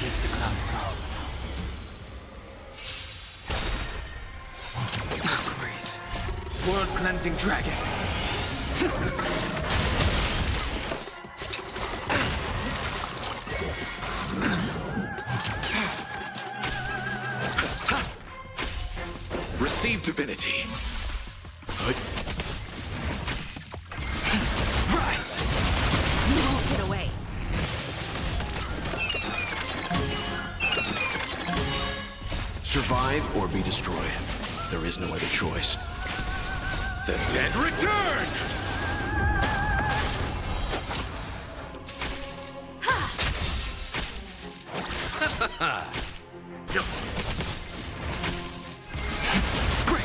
Keeps the cloud soft. Breeze. World cleansing dragon. Receive divinity. Rise. You won't get away. Survive or be destroyed. There is no other choice. The dead return! Break.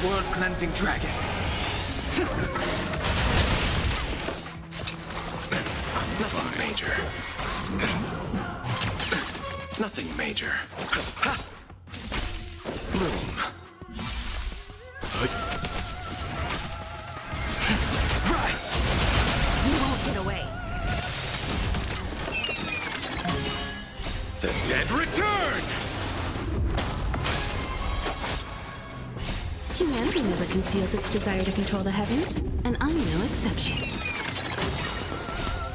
World cleansing dragon. Nothing major. Nothing major. Bloom. Rise. You won't get away. The dead return! Humanity never conceals its desire to control the heavens, and I'm no exception.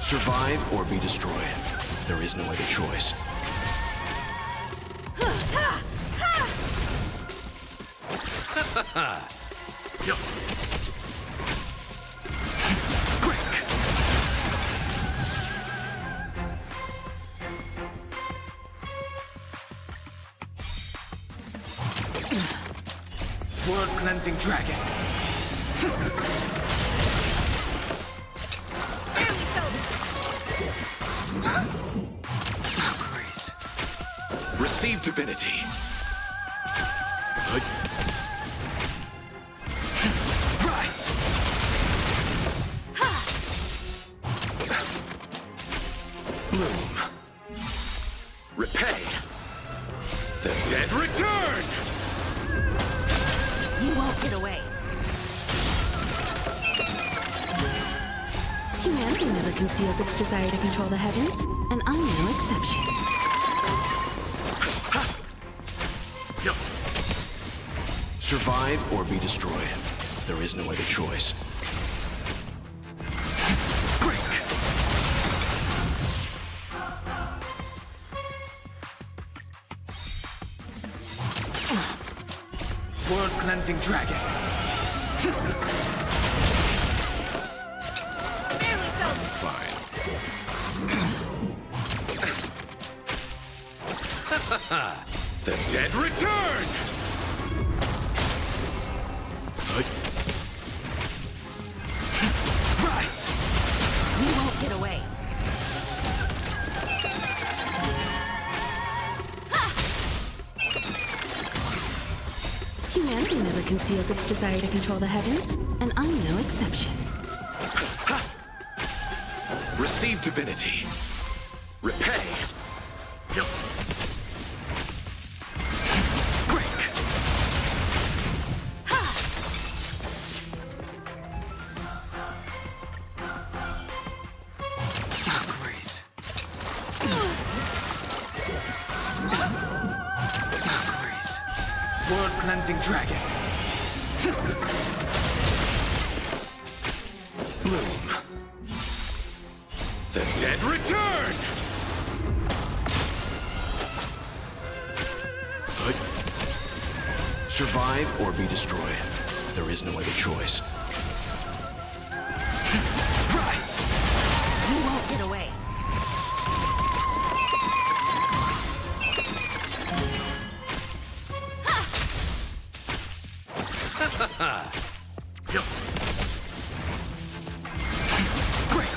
Survive or be destroyed. There is no other choice. Break. World cleansing dragon. Breeze. Receive divinity. Rise. Bloom. Repay. The dead return! You won't get away. Humanity never conceals its desire to control the heavens, and I'm no exception. Survive or be destroyed. There is no other choice. Break. World cleansing dragon. Fine. The dead return! Rise. You won't get away. Humanity never conceals its desire to control the heavens, and I'm no exception. Receive divinity. Repay. Break. Breeze. Breeze. World cleansing dragon. Bloom. The dead return! Survive or be destroyed. There is no other choice. Rise. You won't get away. Break.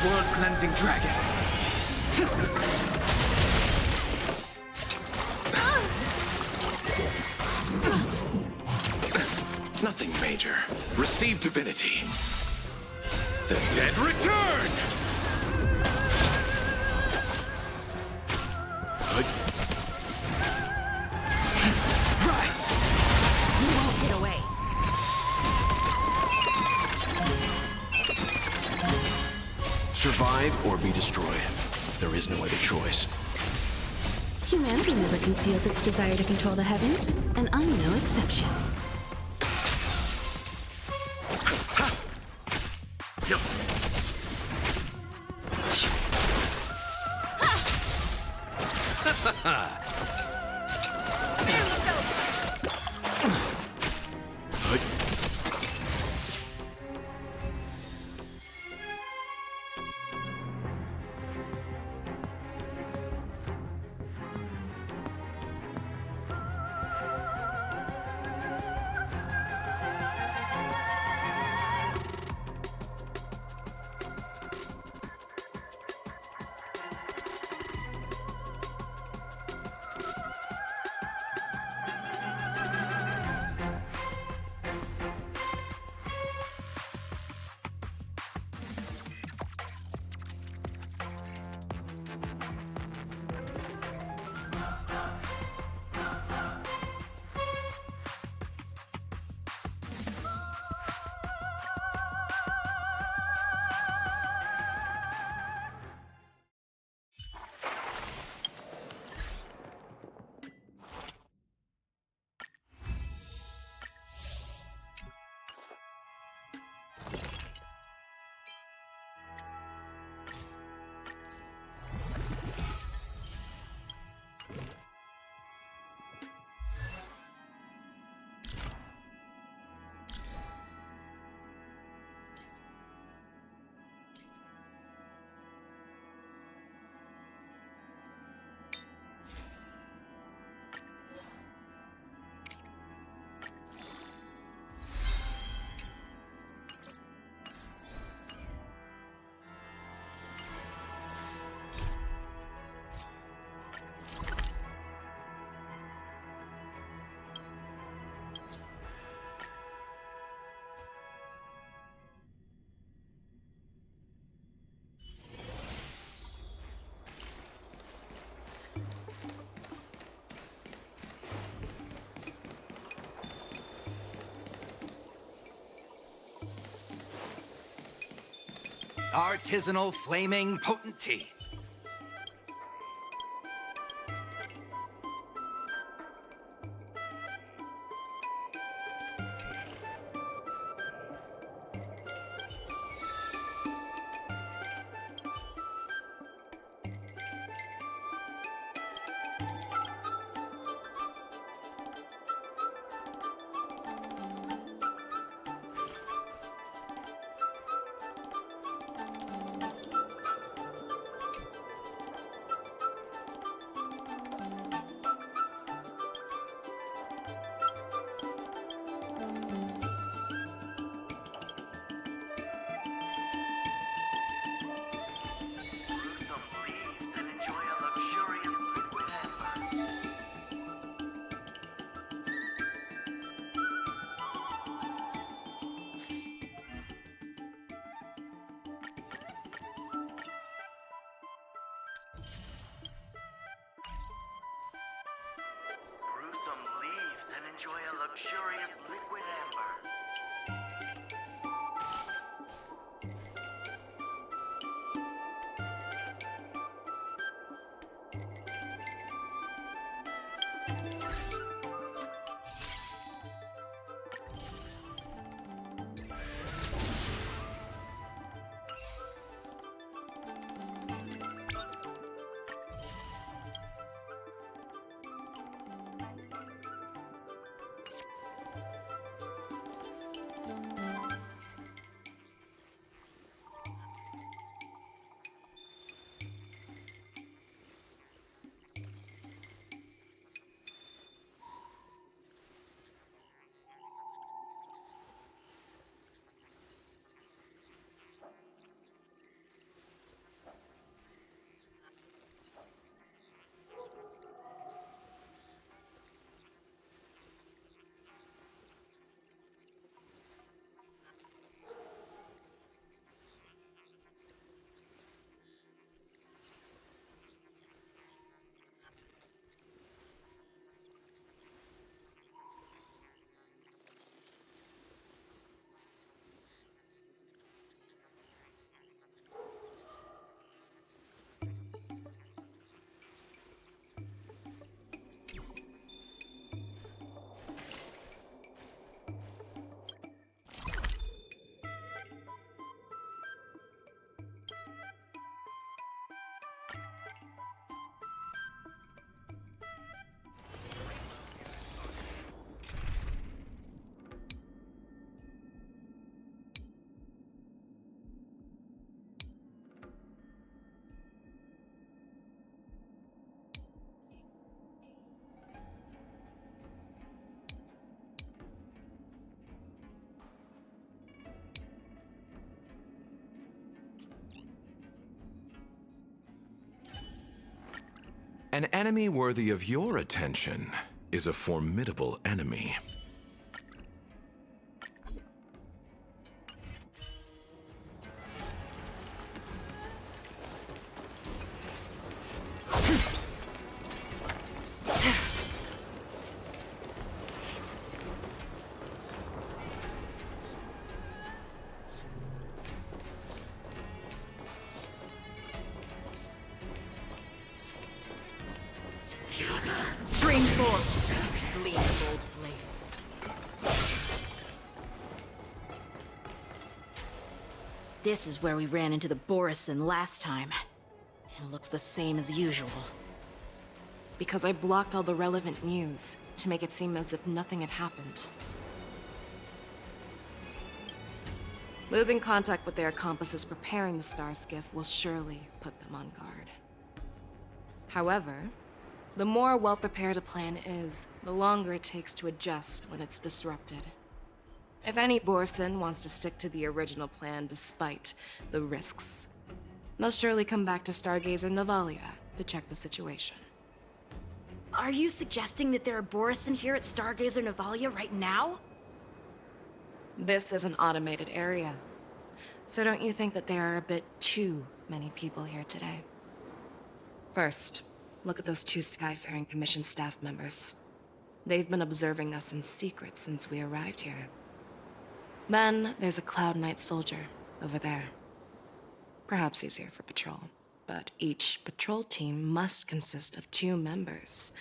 World cleansing dragon. Nothing major. Receive divinity. The dead return! Rise. You won't get away. Survive or be destroyed. There is no other choice. Humanity never conceals its desire to control the heavens, and I'm no exception. Artisanal flaming potency. Enjoy a luxurious liquid amber. An enemy worthy of your attention is a formidable enemy. Stream force. Gleam gold blades. This is where we ran into the Borison last time. It looks the same as usual. Because I blocked all the relevant news to make it seem as if nothing had happened. Losing contact with their accomplices preparing the star skiff will surely put them on guard. However, the more well-prepared a plan is, the longer it takes to adjust when it's disrupted. If any Borson wants to stick to the original plan despite the risks, they'll surely come back to Stargazer Navalia to check the situation. Are you suggesting that there are Borison here at Stargazer Navalia right now? This is an automated area, so don't you think that there are a bit too many people here today? First, look at those 2 Skyfaring Commission staff members. They've been observing us in secret since we arrived here. Then there's a Cloud Knight soldier over there. Perhaps he's here for patrol, but each patrol team must consist of 2 members,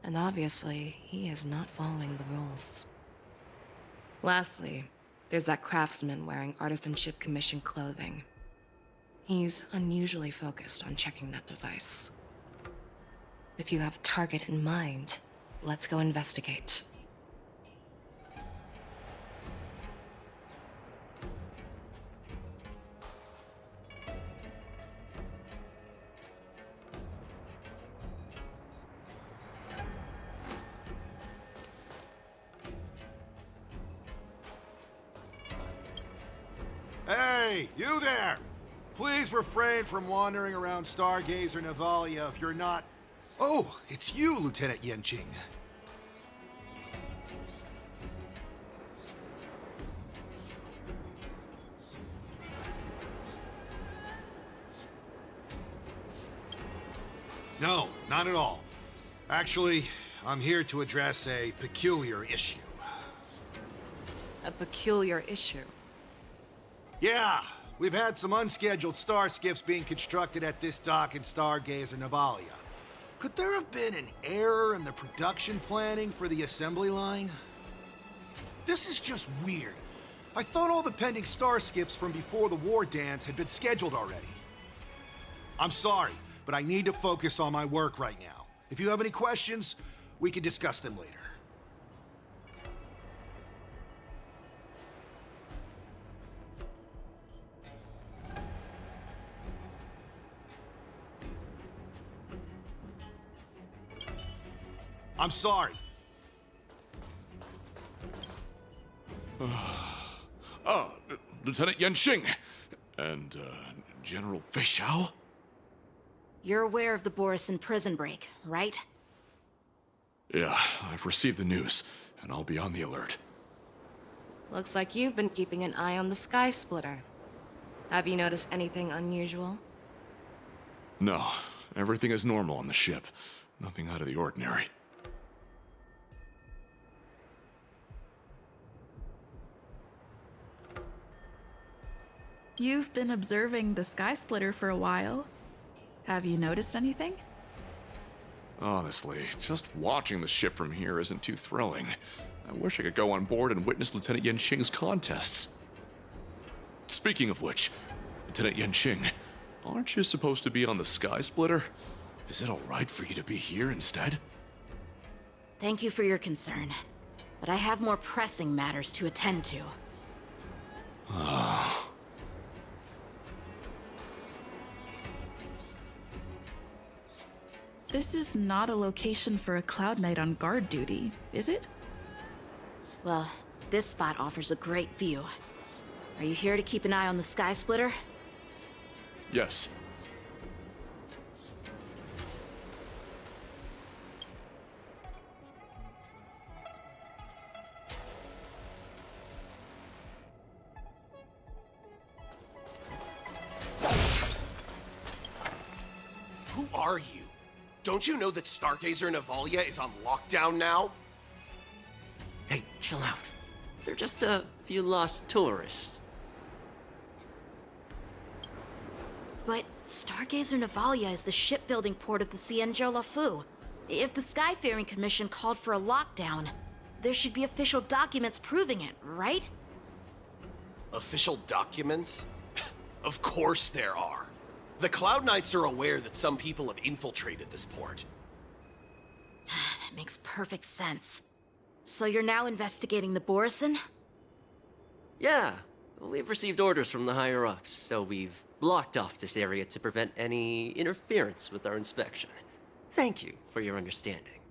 and obviously he is not following the rules. Lastly, there's that craftsman wearing Artisanship Commission clothing. He's unusually focused on checking that device. If you have a target in mind, let's go investigate. Hey, you there! Please refrain from wandering around Stargazer Navalia if you're not... Oh, it's you, Lieutenant Yenching. No, not at all. Actually, I'm here to address a peculiar issue. A peculiar issue. Yeah, we've had some unscheduled star skiffs being constructed at this dock in Stargazer Navalia. Could there have been an error in the production planning for the assembly line? This is just weird. I thought all the pending star skiffs from before the war dance had been scheduled already. I'm sorry, but I need to focus on my work right now. If you have any questions, we can discuss them later. I'm sorry. Lieutenant Yenching and General Feixiao? You're aware of the Borison prison break, right? Yeah, I've received the news, and I'll be on the alert. Looks like you've been keeping an eye on the Sky Splitter. Have you noticed anything unusual? No, everything is normal on the ship. Nothing out of the ordinary. You've been observing the Sky Splitter for a while. Have you noticed anything? Honestly, just watching the ship from here isn't too thrilling. I wish I could go on board and witness Lieutenant Yenching's contests. Speaking of which, Lieutenant Yenching, aren't you supposed to be on the Sky Splitter? Is it alright for you to be here instead? Thank you for your concern, but I have more pressing matters to attend to. This is not a location for a Cloud Knight on guard duty, is it? Well, this spot offers a great view. Are you here to keep an eye on the Sky Splitter? Yes. are you? Don't you know that Stargazer Navalia is on lockdown now? Hey, chill out. They're just a few lost tourists. But Stargazer Navalia is the shipbuilding port of the Cienjo Lafu. If the Skyfaring Commission called for a lockdown, there should be official documents proving it, right? Official documents? Of course there are. The Cloud Knights are aware that some people have infiltrated this port. That makes perfect sense. So you're now investigating the Borison? Yeah, we've received orders from the higher-ups, so we've blocked off this area to prevent any interference with our inspection. Thank you for your understanding.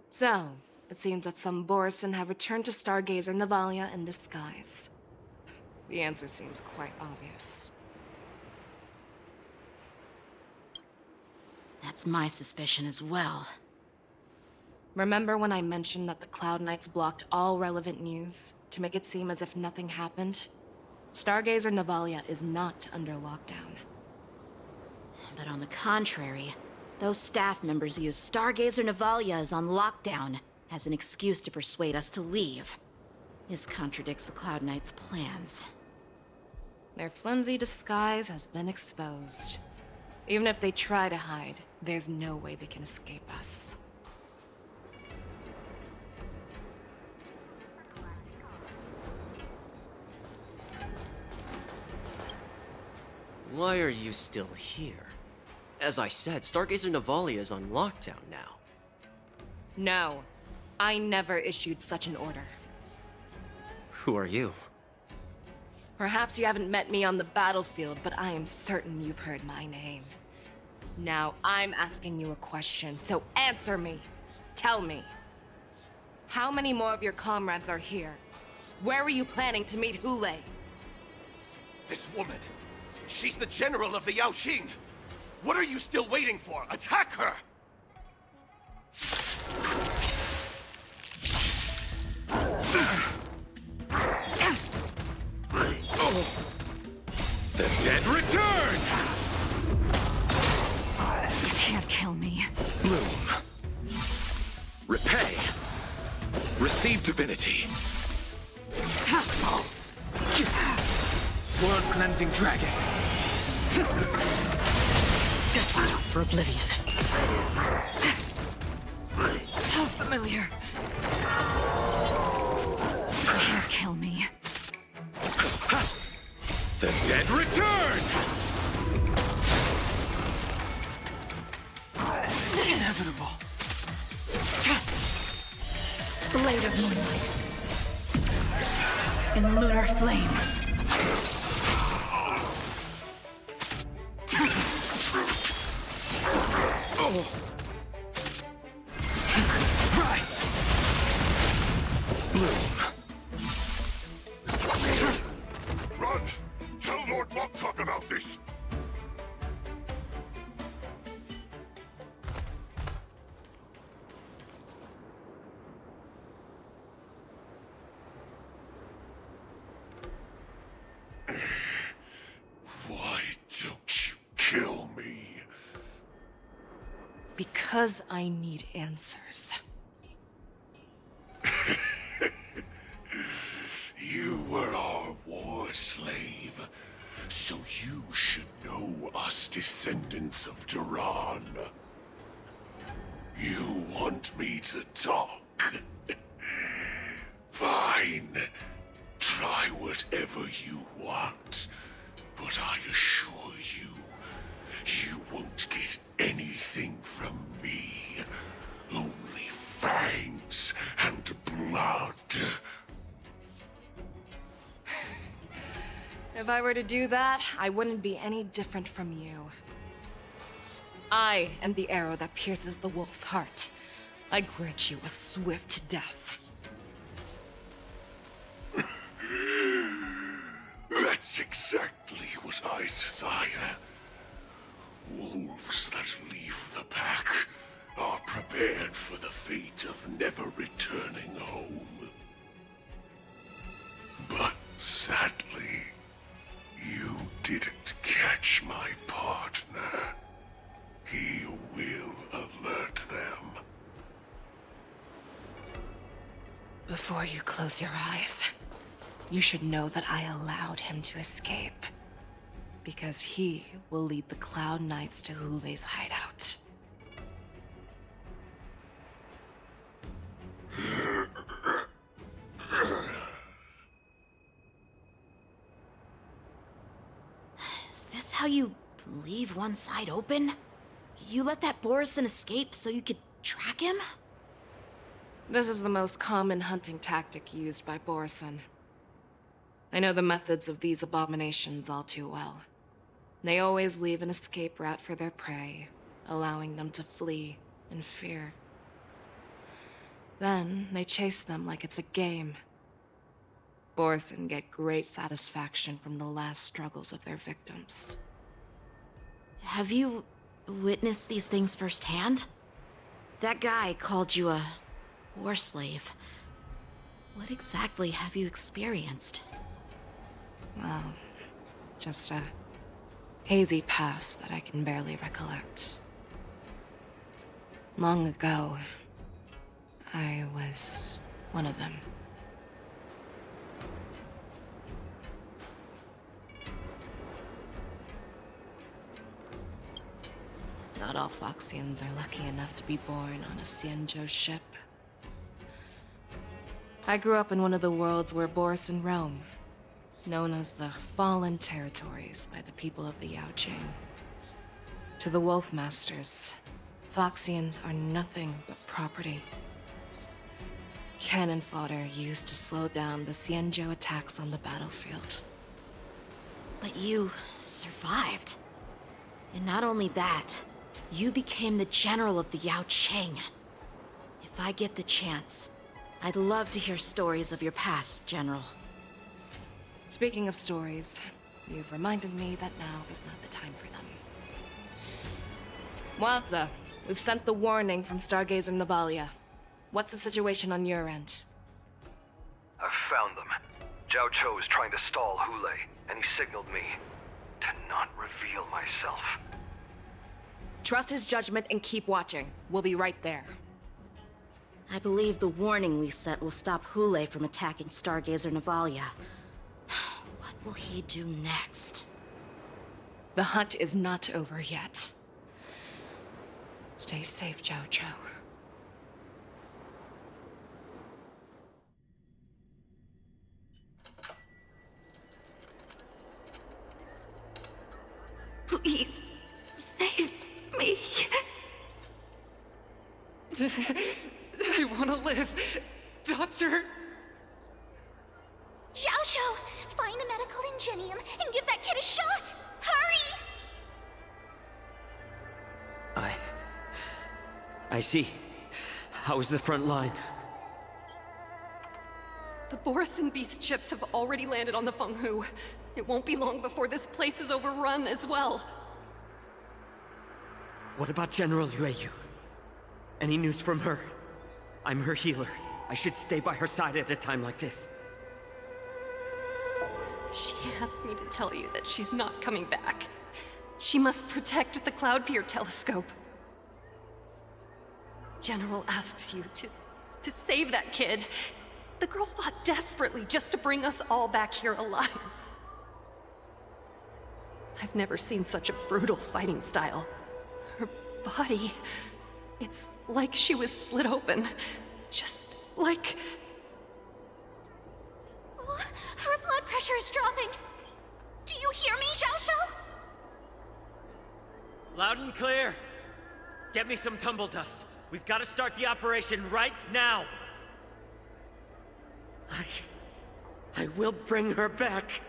So, it seems that some Borison have returned to Stargazer Navalia in disguise. The answer seems quite obvious. That's my suspicion as well. Remember when I mentioned that the Cloud Knights blocked all relevant news to make it seem as if nothing happened? Stargazer Navalia is not under lockdown. But on the contrary, those staff members use Stargazer Navalia is on lockdown as an excuse to persuade us to leave. This contradicts the Cloud Knights' plans. Their flimsy disguise has been exposed. Even if they try to hide, there's no way they can escape us. Why are you still here? As I said, Stargazer Navalia is on lockdown now. No, I never issued such an order. Who are you? Perhaps you haven't met me on the battlefield, but I am certain you've heard my name. Now I'm asking you a question, so answer me. Tell me. How many more of your comrades are here? Where were you planning to meet Hule? This woman, she's the general of the Yaoxing. What are you still waiting for? Attack her! The dead return! You can't kill me. Bloom. Repay. Receive divinity. World cleansing dragon. Destined for oblivion. So familiar. You can't kill me. The dead return! Inevitable. Blade of moonlight. In lunar flame. Rise! Bloom. Run! Tell Lord Moktok about this! Why don't you kill me? Because I need answers. You were our war slave, so you should know us descendants of Duran. You want me to talk? Fine. Try whatever you want, but I assure you, you won't get anything from me. Only fangs and blood. If I were to do that, I wouldn't be any different from you. I am the arrow that pierces the wolf's heart. I grant you a swift death. That's exactly what I desire. Wolves that leave the pack are prepared for the fate of never returning home. But sadly, you didn't catch my part Before you close your eyes, you should know that I allowed him to escape. Because he will lead the Cloud Knights to Hule's hideout. Is this how you leave one side open? You let that Borison escape so you could track him? This is the most common hunting tactic used by Borison. I know the methods of these abominations all too well. They always leave an escape route for their prey, allowing them to flee in fear. Then they chase them like it's a game. Borison get great satisfaction from the last struggles of their victims. Have you witnessed these things firsthand? That guy called you a war slave. What exactly have you experienced? Well, just a hazy past that I can barely recollect. Long ago, I was one of them. Not all Foxians are lucky enough to be born on a Xianzhou ship. I grew up in one of the worlds where Borison roam, known as the Fallen Territories by the people of the Yaoqing. To the Wolf Masters, Foxians are nothing but property. Cannon fodder used to slow down the Xianzhou attacks on the battlefield. But you survived. And not only that, you became the general of the Yaoqing. If I get the chance, I'd love to hear stories of your past, General. Speaking of stories, you've reminded me that now is not the time for them. Wadza, we've sent the warning from Stargazer Navalia. What's the situation on your end? I've found them. Zhao Cho is trying to stall Hule, and he signaled me to not reveal myself. Trust his judgment and keep watching. We'll be right there. I believe the warning we sent will stop Hule from attacking Stargazer Navalia. What will he do next? The hunt is not over yet. Stay safe, Zhao Cho. Please, save me. I want to live. Doctor! Xiaoshu, find a medical ingenium and give that kid a shot! Hurry! I see. How's the front line? The Borison Beast ships have already landed on the Fenghu. It won't be long before this place is overrun as well. What about General Yueyu? Any news from her? I'm her healer. I should stay by her side at a time like this. She asked me to tell you that she's not coming back. She must protect the Cloudpeer telescope. General asks you to save that kid. The girl fought desperately just to bring us all back here alive. I've never seen such a brutal fighting style. Her body, it's like she was split open. Just like... Oh, her blood pressure is dropping. Do you hear me, Xiaoshu? Loud and clear. Get me some tumble dust. We've got to start the operation right now. I will bring her back.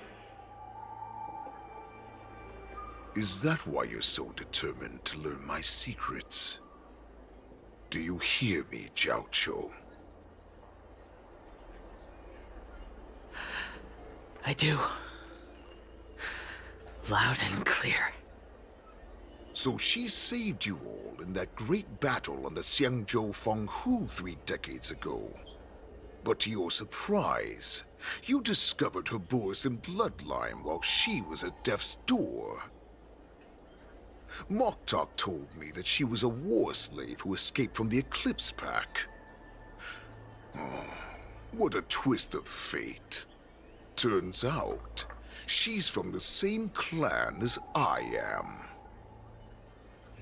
Is that why you're so determined to learn my secrets? Do you hear me, Zhao Cho? I do. Loud and clear. So she saved you all in that great battle on the Xiangzhou Fenghu 3 decades ago. But to your surprise, you discovered her Borison bloodline while she was at death's door. Moktok told me that she was a war slave who escaped from the Eclipse Pack. Oh, What a twist of fate. Turns out, she's from the same clan as I am.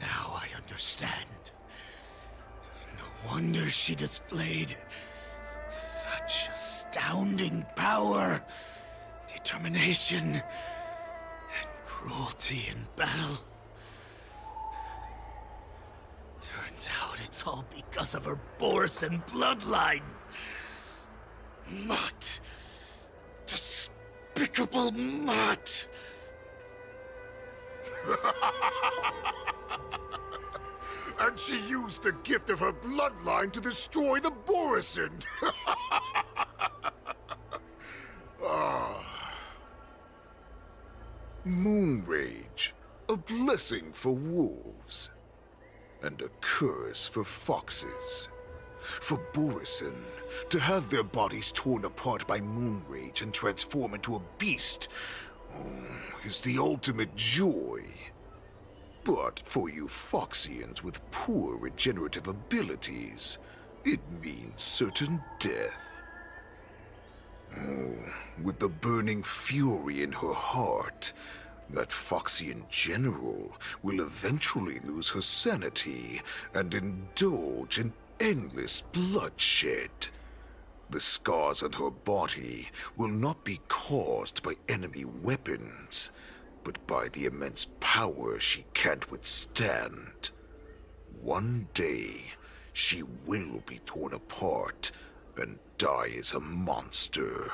Now I understand. No wonder she displayed such astounding power, determination, and cruelty in battle. Turns out it's all because of her Borson bloodline. Mutt. Despicable mutt. And she used the gift of her bloodline to destroy the Borison. Moon Rage, a blessing for wolves, and a curse for foxes. For Borison, to have their bodies torn apart by Moon Rage and transform into a beast is the ultimate joy. But for you Foxians with poor regenerative abilities, it means certain death. With the burning fury in her heart, that Foxian general will eventually lose her sanity and indulge in endless bloodshed. The scars on her body will not be caused by enemy weapons, but by the immense power she can't withstand. One day, she will be torn apart and die as a monster.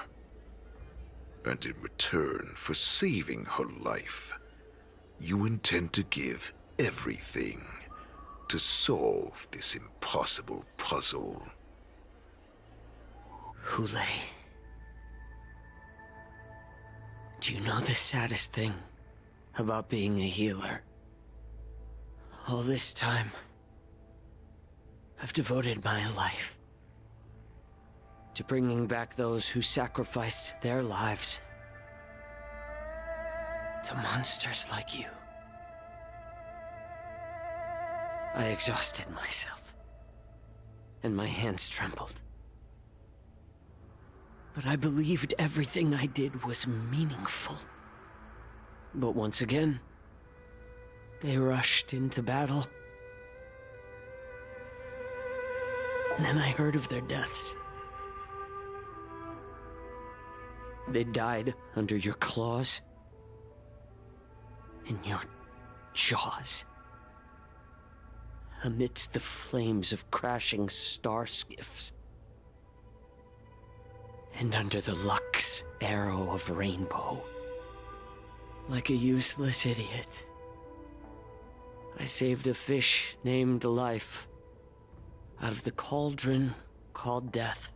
And in return for saving her life, you intend to give everything to solve this impossible puzzle. Hule, do you know the saddest thing about being a healer? All this time, I've devoted my life to bringing back those who sacrificed their lives to monsters like you. I exhausted myself, and my hands trembled. But I believed everything I did was meaningful. But once again, they rushed into battle. And then I heard of their deaths. They died under your claws, in your jaws, amidst the flames of crashing star skiffs, and under the Lux arrow of Rainbow. Like a useless idiot, I saved a fish named Life out of the cauldron called Death,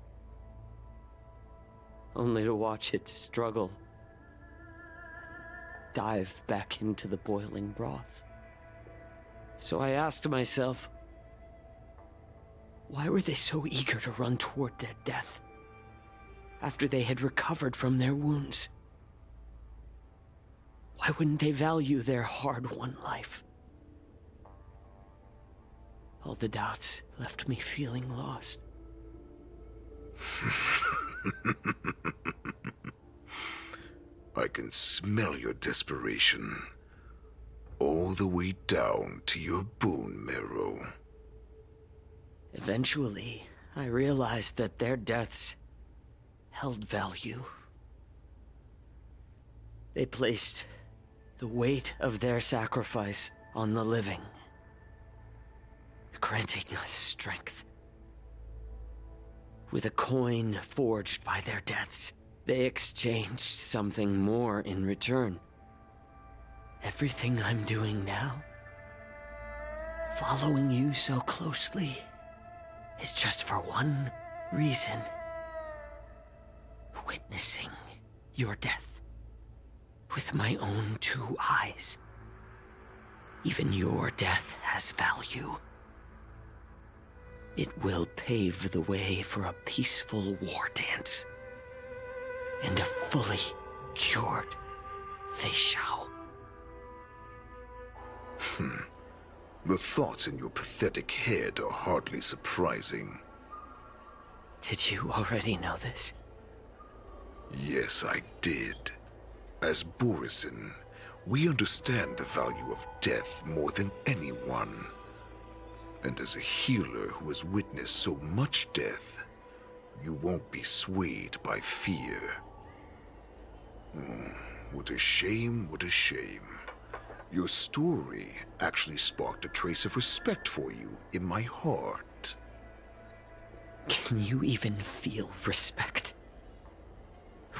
only to watch it struggle, dive back into the boiling broth. So I asked myself, why were they so eager to run toward their death after they had recovered from their wounds? Why wouldn't they value their hard-won life? All the doubts left me feeling lost. I can smell your desperation, all the way down to your bone marrow. Eventually, I realized that their deaths held value. They placed the weight of their sacrifice on the living, granting us strength. With a coin forged by their deaths, they exchanged something more in return. Everything I'm doing now, following you so closely, is just for one reason. Witnessing your death with my own two eyes. Even your death has value. It will pave the way for a peaceful war dance and a fully cured Fei Xiao. The thoughts in your pathetic head are hardly surprising. Did you already know this? Yes, I did. As Borisin, we understand the value of death more than anyone. And as a healer who has witnessed so much death, you won't be swayed by fear. What a shame, what a shame. Your story actually sparked a trace of respect for you in my heart. Can you even feel respect?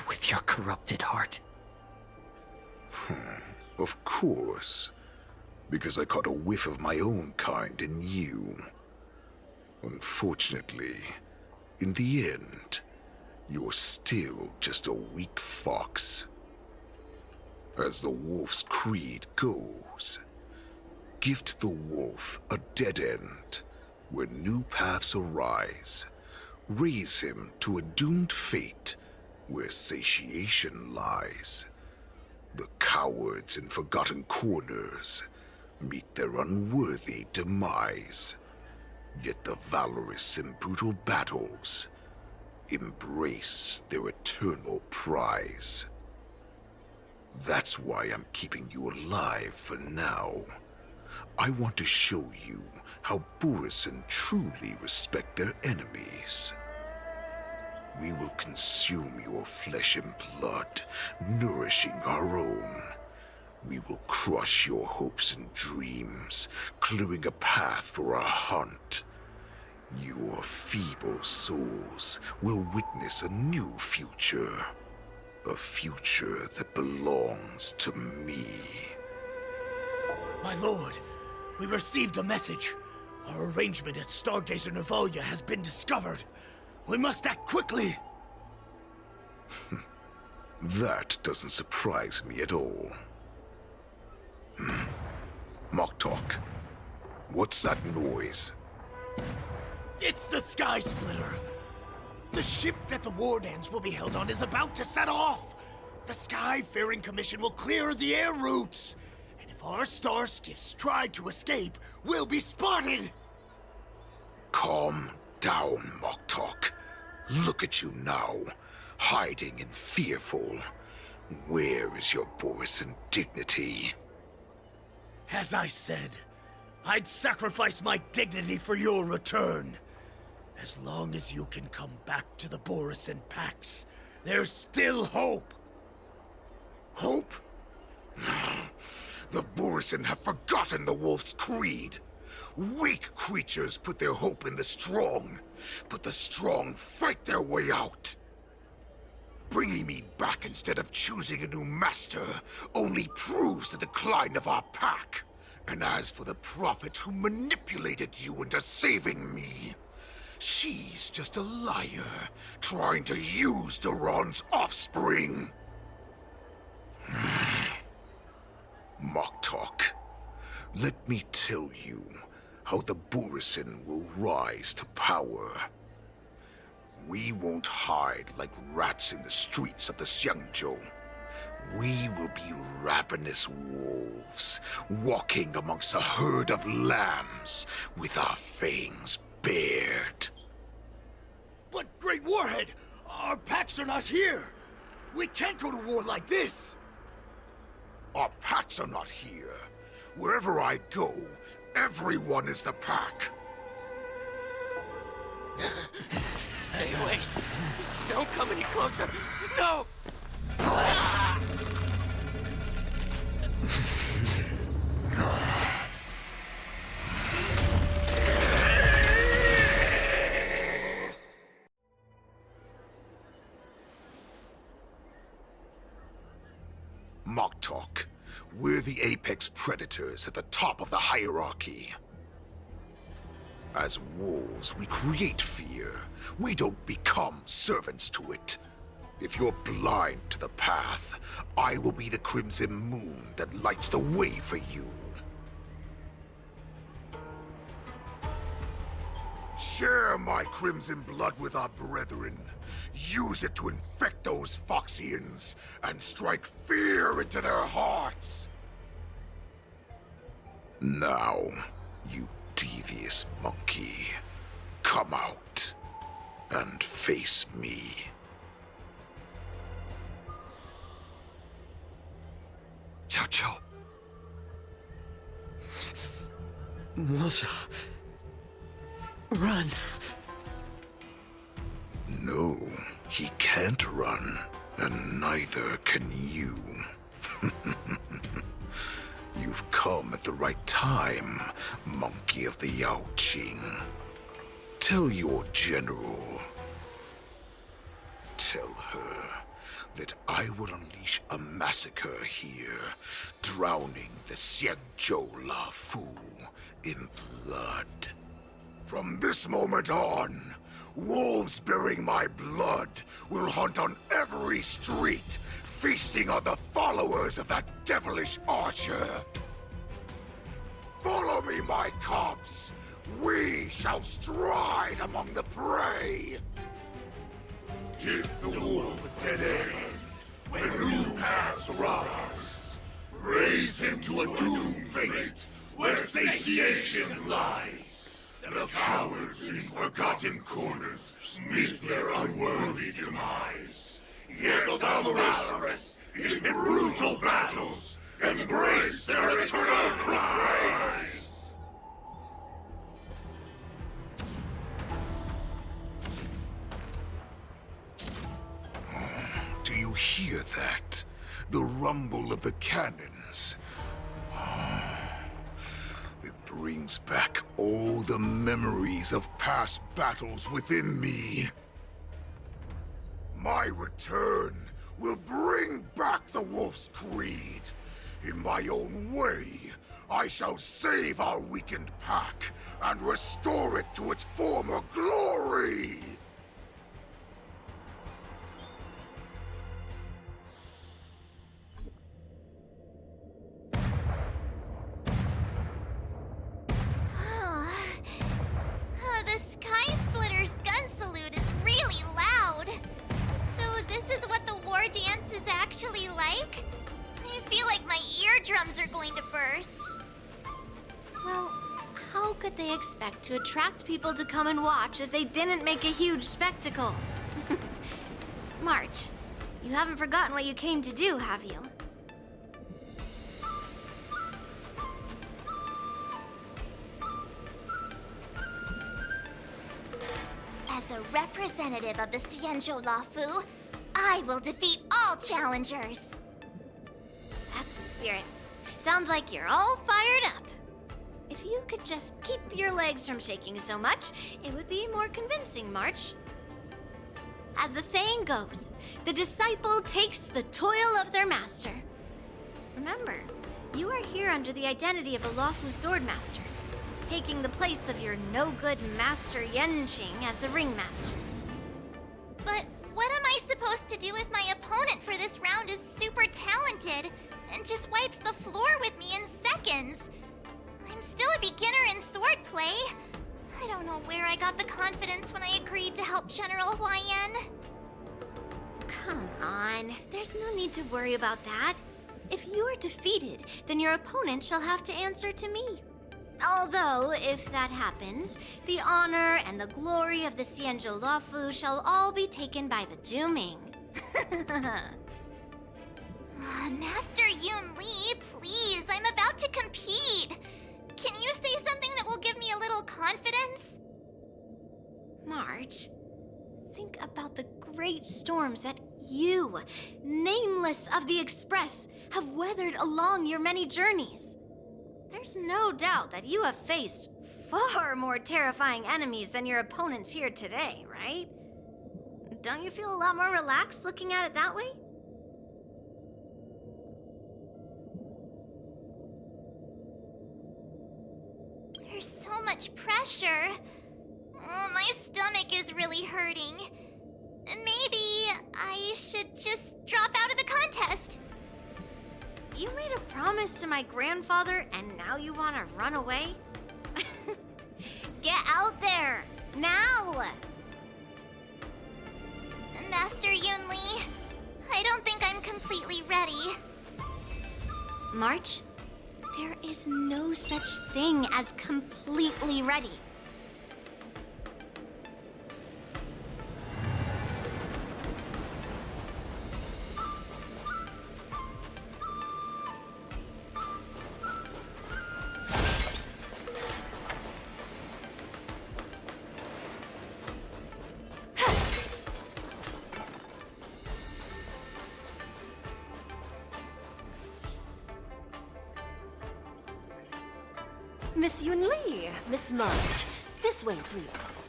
With your corrupted heart? Of course. Because I caught a whiff of my own kind in you. Unfortunately, in the end, you're still just a weak fox. As the wolf's creed goes, gift the wolf a dead end where new paths arise. Raise him to a doomed fate where satiation lies. The cowards in forgotten corners meet their unworthy demise. Yet the valorous in brutal battles embrace their eternal prize. That's why I'm keeping you alive for now. I want to show you how Borisin truly respect their enemies. We will consume your flesh and blood, nourishing our own. We will crush your hopes and dreams, clearing a path for our hunt. Your feeble souls will witness a new future. A future that belongs to me. My lord, we received a message. Our arrangement at Stargazer Navalia has been discovered. We must act quickly. That doesn't surprise me at all. Moktok, what's that noise? It's the Sky Splitter. The ship that the Wardens will be held on is about to set off. The Skyfaring Commission will clear the air routes. And if our star skiffs try to escape, we'll be spotted. Calm down, Moktok. Look at you now, hiding and fearful. Where is your Borisin dignity? As I said, I'd sacrifice my dignity for your return. As long as you can come back to the Borisin Pax, there's still hope. Hope? The Borisin have forgotten the wolf's creed. Weak creatures put their hope in the strong, but the strong fight their way out. Bringing me back instead of choosing a new master only proves the decline of our pack. And as for the prophet who manipulated you into saving me, she's just a liar, trying to use Duran's offspring. Moktok, let me tell you how the Borisin will rise to power. We won't hide like rats in the streets of the Xiangzhou. We will be ravenous wolves, walking amongst a herd of lambs with our fangs bared. But, Great Warhead, our packs are not here. We can't go to war like this. Our packs are not here. Wherever I go, everyone is the pack. Stay away. Just don't come any closer. No! Moktok, we're the apex predators at the top of the hierarchy. As wolves, we create fear. We don't become servants to it. If you're blind to the path, I will be the crimson moon that lights the way for you. Share my crimson blood with our brethren. Use it to infect those Foxians and strike fear into their hearts. Now, you devious monkey, come out. and face me. Chow Chow. Musa. Run. No, he can't run, and neither can you. You've come at the right time, monkey of the Yao Qing. Tell your general. Tell her that I will unleash a massacre here, drowning the Xianzhou Lafu in blood. From this moment on, wolves bearing my blood will hunt on every street, feasting on the followers of that devilish archer. Follow me, my cubs. We shall stride among the prey. Give the wolf a dead end when new paths arise. Raise him to a doomed fate where satiation lies. The cowards in forgotten corners meet their unworthy demise. Yet the valorous in brutal battles embrace their eternal prize. Do you hear that? The rumble of the cannons. It brings back all the memories of past battles within me. My return will bring back the Wolf's Creed. In my own way, I shall save our weakened pack and restore it to its former glory! The Sky Splitter's gun salute is really loud. So this is what the war dance is actually like? I feel like my eardrums are going to burst. Well, how could they expect to attract people to come and watch if they didn't make a huge spectacle? March, you haven't forgotten what you came to do, have you? As a representative of the Xianzhou Lafu, I will defeat all challengers. That's the spirit. Sounds like you're all fired up. If you could just keep your legs from shaking so much, it would be more convincing, March. As the saying goes, the disciple takes the toil of their master. Remember, you are here under the identity of a Lafu Swordmaster, taking the place of your no-good master Yenqing as the ringmaster. But what am I supposed to do if my opponent for this round is super talented and just wipes the floor with me in seconds? I'm still a beginner in swordplay. I don't know where I got the confidence when I agreed to help General Huaiyan. Come on, there's no need to worry about that. If you are defeated, then your opponent shall have to answer to me. Although, if that happens, the honor and the glory of the Xianzhou Lafu shall all be taken by the Juming. Master Yun Li, please, I'm about to compete. Can you say something that will give me a little confidence? March, think about the great storms that you, nameless of the Express, have weathered along your many journeys. There's no doubt that you have faced far more terrifying enemies than your opponents here today, right? Don't you feel a lot more relaxed looking at it that way? There's so much pressure. Oh, my stomach is really hurting. Maybe I should just drop out of the contest. You made a promise to my grandfather and now you want to run away? Get out there, now! Master Yun Li, I don't think I'm completely ready. March, there is no such thing as completely ready. Miss Yun Li, Miss March. This way, please.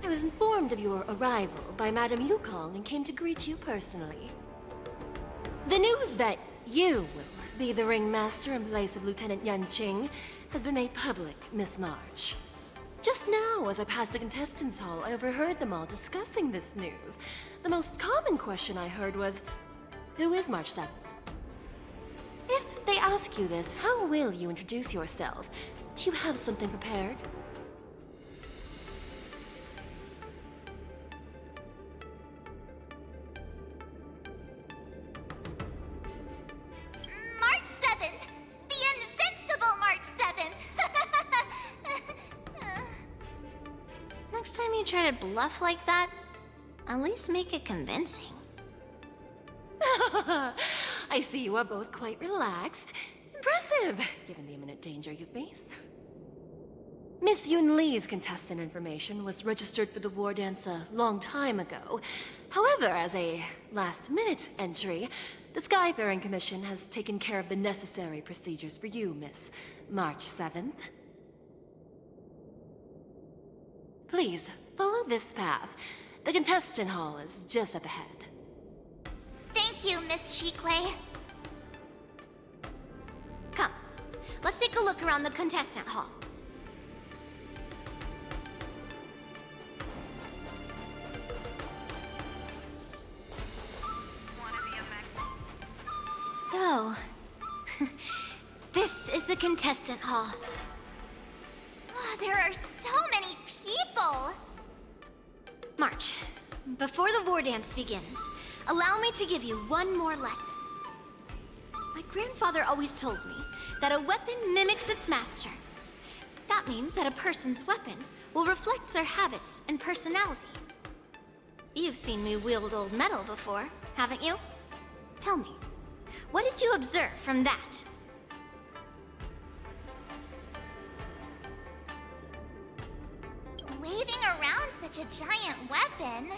I was informed of your arrival by Madame Yukong and came to greet you personally. The news that you will be the ringmaster in place of Lieutenant Yanqing has been made public, Miss March. Just now, as I passed the contestants' hall, I overheard them all discussing this news. The most common question I heard was, who is March 7th? If they ask you this, how will you introduce yourself? Do you have something prepared? March 7th! The invincible March 7th! Next time you try to bluff like that, at least make it convincing. I see you are both quite relaxed. Impressive, given the imminent danger you face. Miss Yun Li's contestant information was registered for the war dance a long time ago. However, as a last-minute entry, the Skyfaring Commission has taken care of the necessary procedures for you, Miss March 7th. Please, follow this path. The contestant hall is just up ahead. Thank you, Miss Shikwe. Come, let's take a look around the contestant hall. So, this is the contestant hall. Ah, there are so many people! March, before the war dance begins, allow me to give you one more lesson. My grandfather always told me that a weapon mimics its master. That means that a person's weapon will reflect their habits and personality. You've seen me wield old metal before, haven't you? Tell me, what did you observe from that? Waving around such a giant weapon,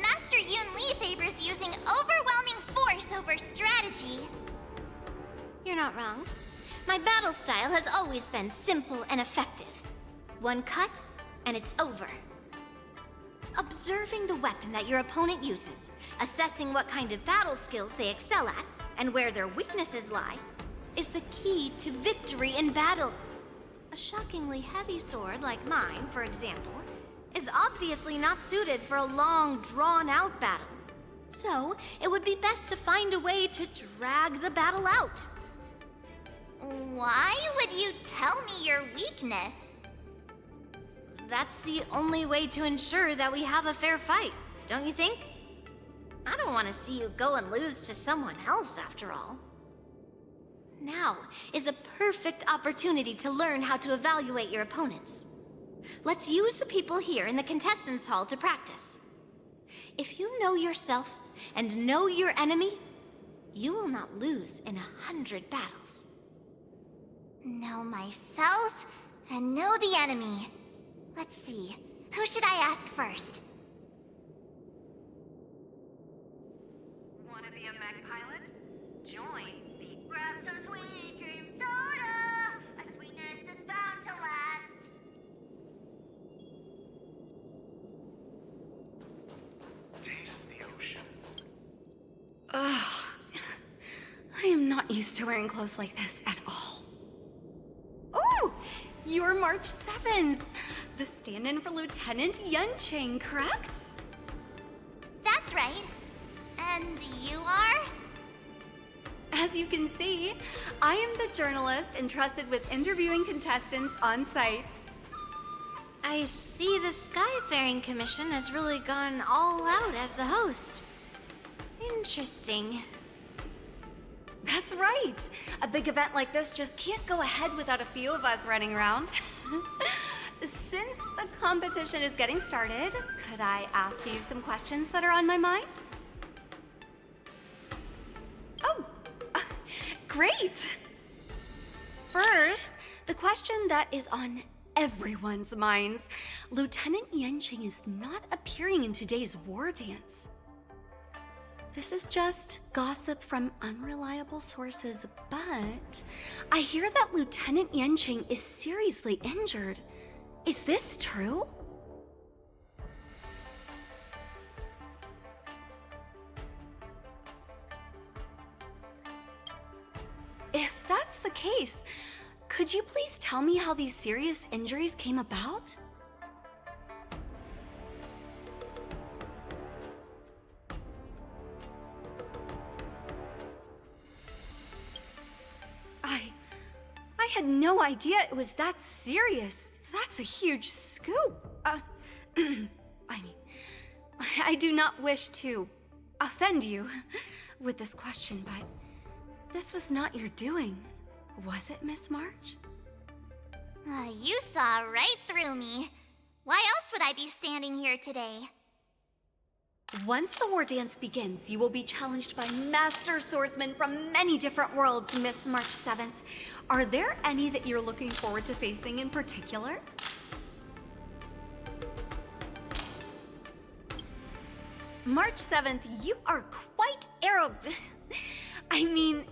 Master Yun Li favors using overwhelming force over strategy. You're not wrong. My battle style has always been simple and effective. One cut, and it's over. Observing the weapon that your opponent uses, assessing what kind of battle skills they excel at, and where their weaknesses lie, is the key to victory in battle. A shockingly heavy sword like mine, for example, is obviously not suited for a long, drawn-out battle. So, it would be best to find a way to drag the battle out. Why would you tell me your weakness? That's the only way to ensure that we have a fair fight, don't you think? I don't want to see you go and lose to someone else, after all. Now is a perfect opportunity to learn how to evaluate your opponents. Let's use the people here in the contestants' hall to practice. If you know yourself and know your enemy, you will not lose in 100 battles. Know myself and know the enemy. Let's see, who should I ask first? Wanna be a mech pilot? Join the... Grab some sweet dream soda! A sweetness that's bound to last. Taste the ocean. Ugh. I am not used to wearing clothes like this at all. Oh! You're March 7th! The stand-in for Lieutenant Yanqing, correct? That's right. And you are? As you can see, I am the journalist entrusted with interviewing contestants on site. I see the Skyfaring Commission has really gone all out as the host. Interesting. That's right! A big event like this just can't go ahead without a few of us running around. Since the competition is getting started, could I ask you some questions that are on my mind? Oh, great! First, the question that is on everyone's minds. Lieutenant Yanqing is not appearing in today's war dance. This is just gossip from unreliable sources, but I hear that Lieutenant Yenching is seriously injured. Is this true? If that's the case, could you please tell me how these serious injuries came about? I had no idea it was that serious. That's a huge scoop. I mean, I do not wish to offend you with this question, but this was not your doing, was it, Miss March? You saw right through me. Why else would I be standing here today? Once the war dance begins, you will be challenged by master swordsmen from many different worlds, Miss March 7th. Are there any that you're looking forward to facing in particular? March 7th, you are quite I mean,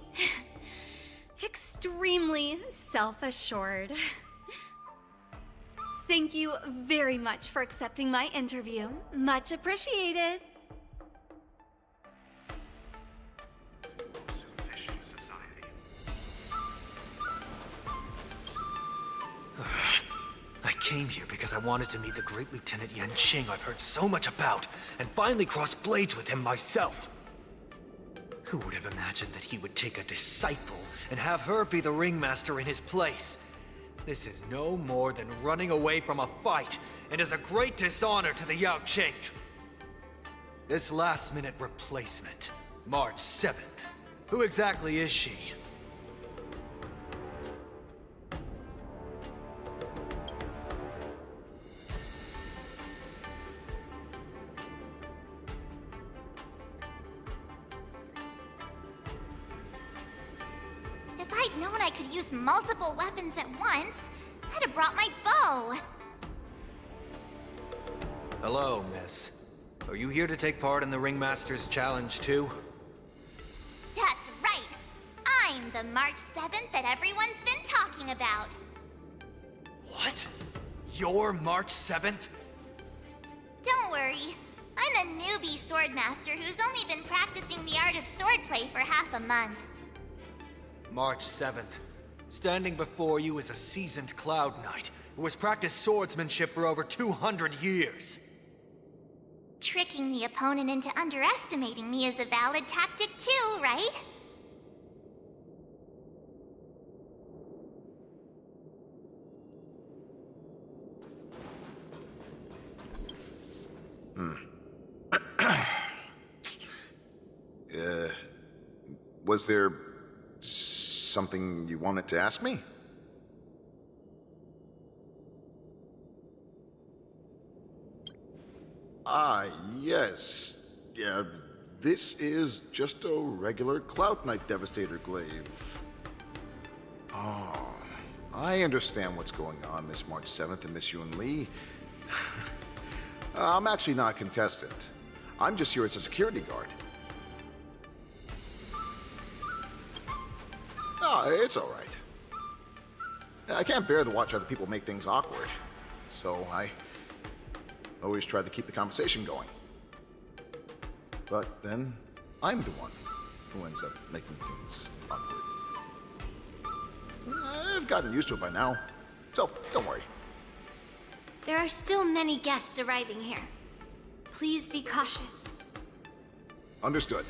extremely self-assured. Thank you very much for accepting my interview. Much appreciated. I came here because I wanted to meet the great Lieutenant Yenching I've heard so much about, and finally cross blades with him myself. Who would have imagined that he would take a disciple and have her be the ringmaster in his place? This is no more than running away from a fight, and is a great dishonor to the Yao Qing. This last-minute replacement, March 7th. Who exactly is she? If I'd known I could use multiple weapons at once, I'd have brought my bow. Hello, miss. Are you here to take part in the Ringmaster's Challenge, too? That's right. I'm the March 7th that everyone's been talking about. What? You're March 7th? Don't worry. I'm a newbie swordmaster who's only been practicing the art of swordplay for half a month. March 7th. Standing before you is a seasoned Cloud Knight who has practiced swordsmanship for over 200 years. Tricking the opponent into underestimating me is a valid tactic too, right? Was there something you wanted to ask me? Yes. Yeah, this is just a regular Cloud Knight Devastator glaive. Oh, I understand what's going on, Miss March 7th and Miss Yun Li. I'm actually not a contestant. I'm just here as a security guard. Oh, it's all right. I can't bear to watch other people make things awkward, so I always try to keep the conversation going. But then, I'm the one who ends up making things awkward. I've gotten used to it by now, so don't worry. There are still many guests arriving here. Please be cautious. Understood.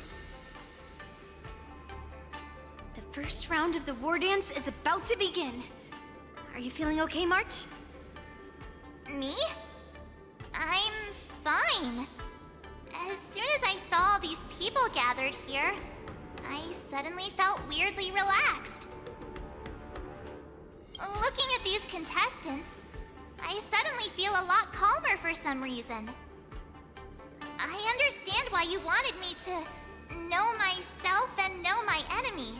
The first round of the war dance is about to begin. Are you feeling okay, March? Me? I'm fine. As soon as I saw all these people gathered here, I suddenly felt weirdly relaxed. Looking at these contestants, I suddenly feel a lot calmer for some reason. I understand why you wanted me to know myself and know my enemy.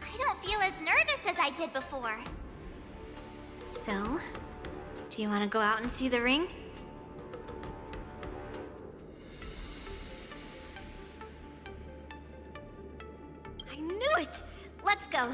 I don't feel as nervous as I did before. So, do you want to go out and see the ring? Right. Let's go.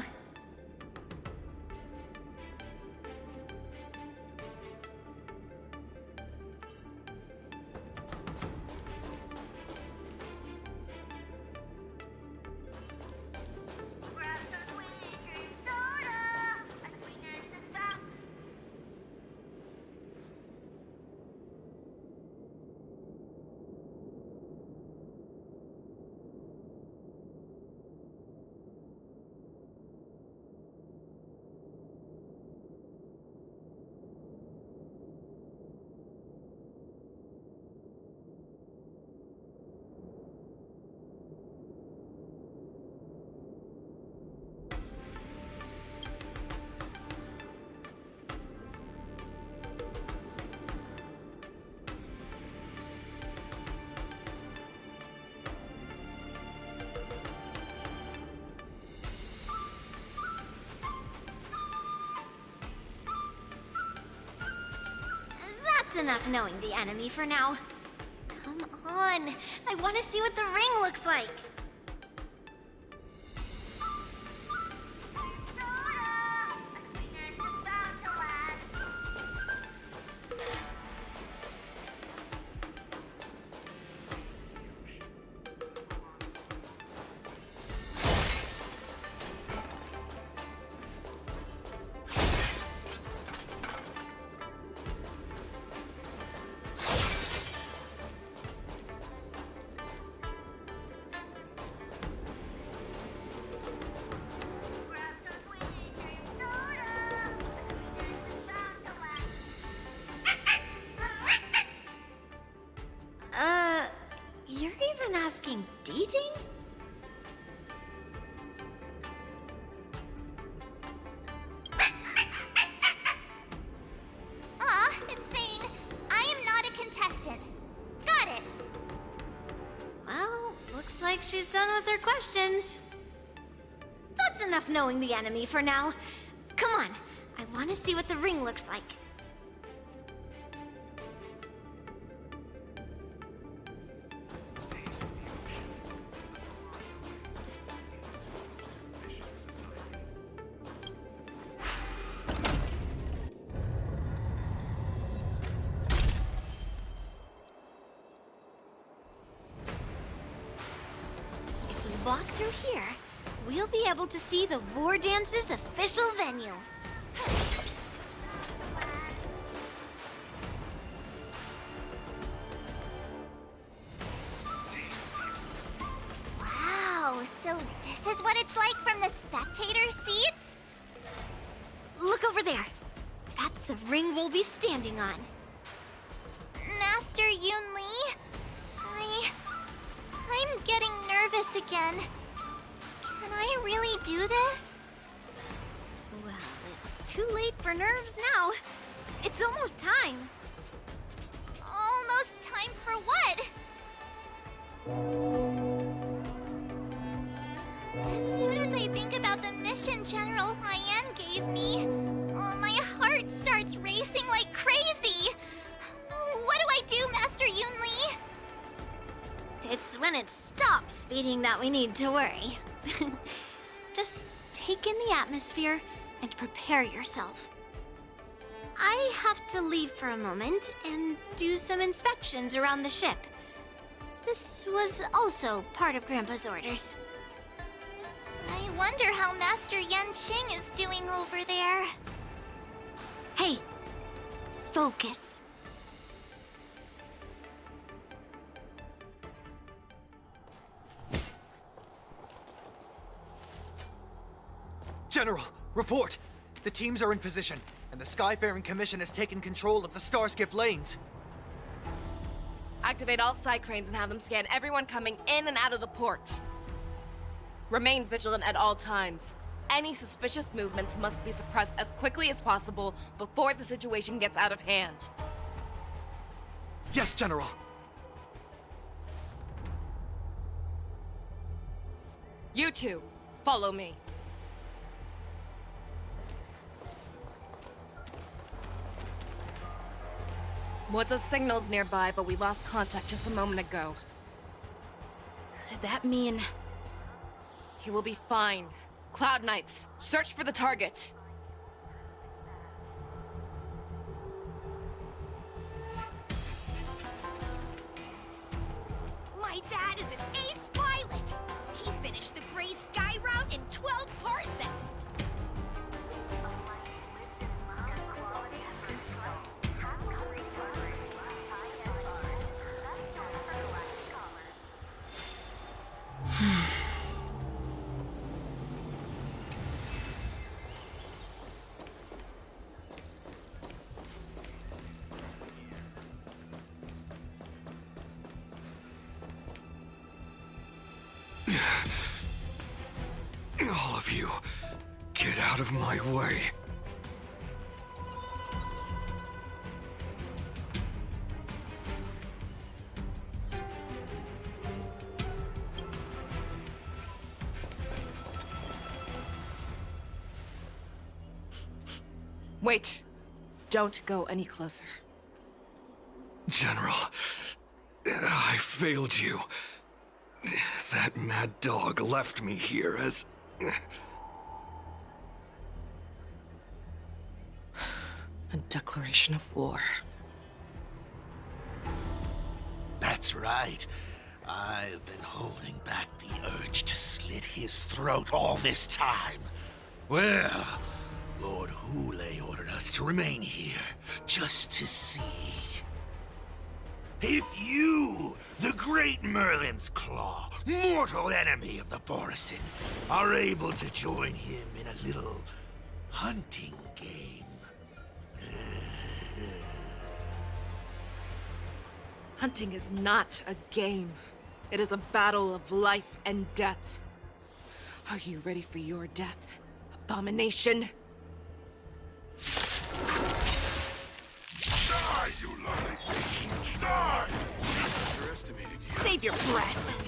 That's enough knowing the enemy for now. Come on, I want to see what the ring looks like. You're even asking dating? It's saying, I am not a contestant. Got it. Well, looks like she's done with her questions. That's enough knowing the enemy for now. Come on, I want to see what the ring looks like. Walk through here, we'll be able to see the War Dance's official venue. Wow, so this is what it's like from the spectator seats? Look over there. That's the ring we'll be standing on. Master Yoon Lee? I'm getting nervous again. Can I really do this? Well, it's too late for nerves now. It's almost time. Almost time for what? As soon as I think about the mission General Hyan gave me, my heart starts racing like crazy. What do I do, Master Yoon Lee? It's when it stops speeding that we need to worry. Just take in the atmosphere and prepare yourself. I have to leave for a moment and do some inspections around the ship. This was also part of Grandpa's orders. I wonder how Master Yanqing is doing over there. Hey, focus. General, report! The teams are in position, and the Skyfaring Commission has taken control of the Starskiff lanes. Activate all side cranes and have them scan everyone coming in and out of the port. Remain vigilant at all times. Any suspicious movements must be suppressed as quickly as possible before the situation gets out of hand. Yes, General! You two, follow me. What's signal's nearby, but we lost contact just a moment ago. Could that mean... He will be fine. Cloud Knights, search for the target. My dad is an ace pilot! He finished the Gray Sky route in 12 parsecs! All of you, get out of my way. Wait. Don't go any closer. General, I failed you. That mad dog left me here as... A declaration of war. That's right. I've been holding back the urge to slit his throat all this time. Well, Lord Hule ordered us to remain here, just to see. If you, the great Merlin's Claw, mortal enemy of the Borisin, are able to join him in a little hunting game. Hunting is not a game. It is a battle of life and death. Are you ready for your death, abomination? Die, you lovely bitch! Die! Underestimated you. Save your breath.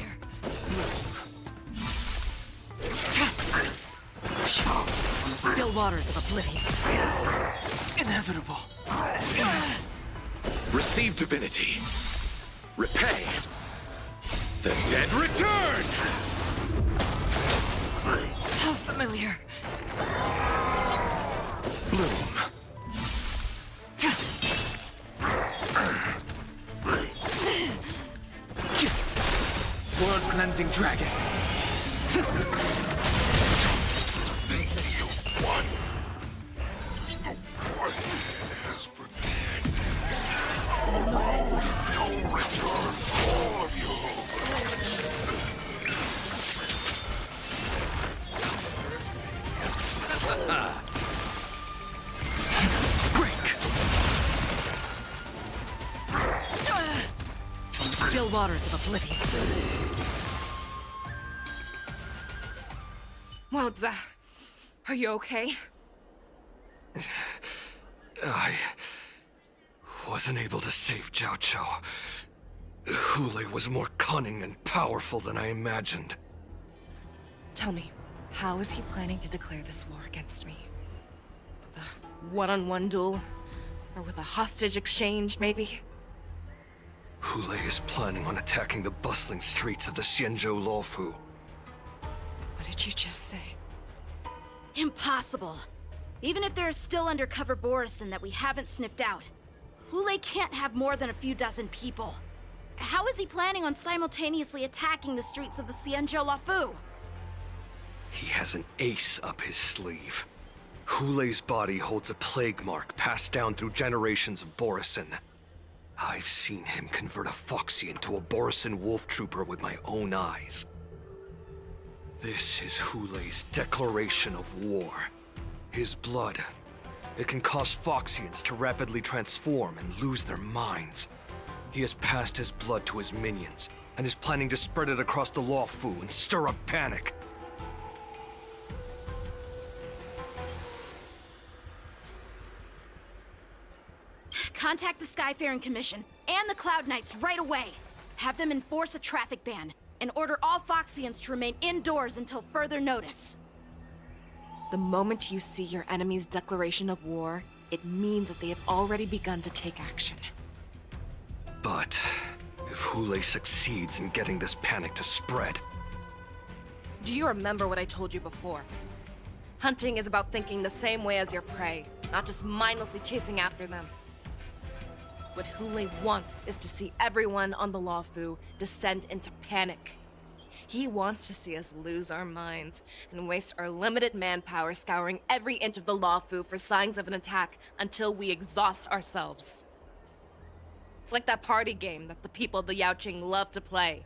Still waters of oblivion. Inevitable. Receive divinity. Repay. The dead return! How familiar. Bloom. World-cleansing dragon. Still waters of oblivion. Wowza. Are you okay? I wasn't able to save Jiao Chou. Hule was more cunning and powerful than I imagined. Tell me, how is he planning to declare this war against me? With a one-on-one duel? Or with a hostage exchange, maybe? Hule is planning on attacking the bustling streets of the Xianzhou Luofu. What did you just say? Impossible. Even if there are still undercover Borisin that we haven't sniffed out, Hule can't have more than a few dozen people. How is he planning on simultaneously attacking the streets of the Xianzhou Luofu? He has an ace up his sleeve. Hule's body holds a plague mark passed down through generations of Borisin. I've seen him convert a Foxy into a Borisin wolf trooper with my own eyes. This is Hule's declaration of war. His blood. It can cause Foxians to rapidly transform and lose their minds. He has passed his blood to his minions, and is planning to spread it across the Luofu and stir up panic. Contact the Skyfaring Commission and the Cloud Knights right away. Have them enforce a traffic ban and order all Foxians to remain indoors until further notice. The moment you see your enemy's declaration of war, it means that they have already begun to take action. But if Hule succeeds in getting this panic to spread... Do you remember what I told you before? Hunting is about thinking the same way as your prey, not just mindlessly chasing after them. What Hule wants is to see everyone on the Lawfu descend into panic. He wants to see us lose our minds and waste our limited manpower scouring every inch of the Lawfu for signs of an attack until we exhaust ourselves. It's like that party game that the people of the Yaoqing love to play.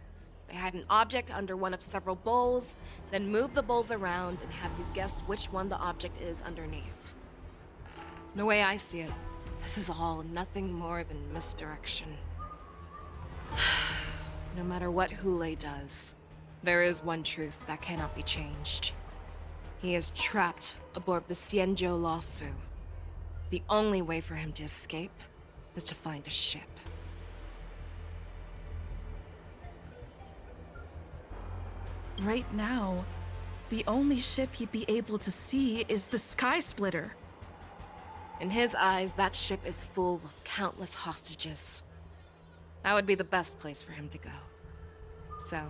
They hide an object under one of several bowls, then move the bowls around and have you guess which one the object is underneath. The way I see it, this is all nothing more than misdirection. No matter what Hule does, there is one truth that cannot be changed. He is trapped aboard the Xianzhou Lawfu. The only way for him to escape is to find a ship. Right now, the only ship he'd be able to see is the Sky Splitter. In his eyes, that ship is full of countless hostages. That would be the best place for him to go. So,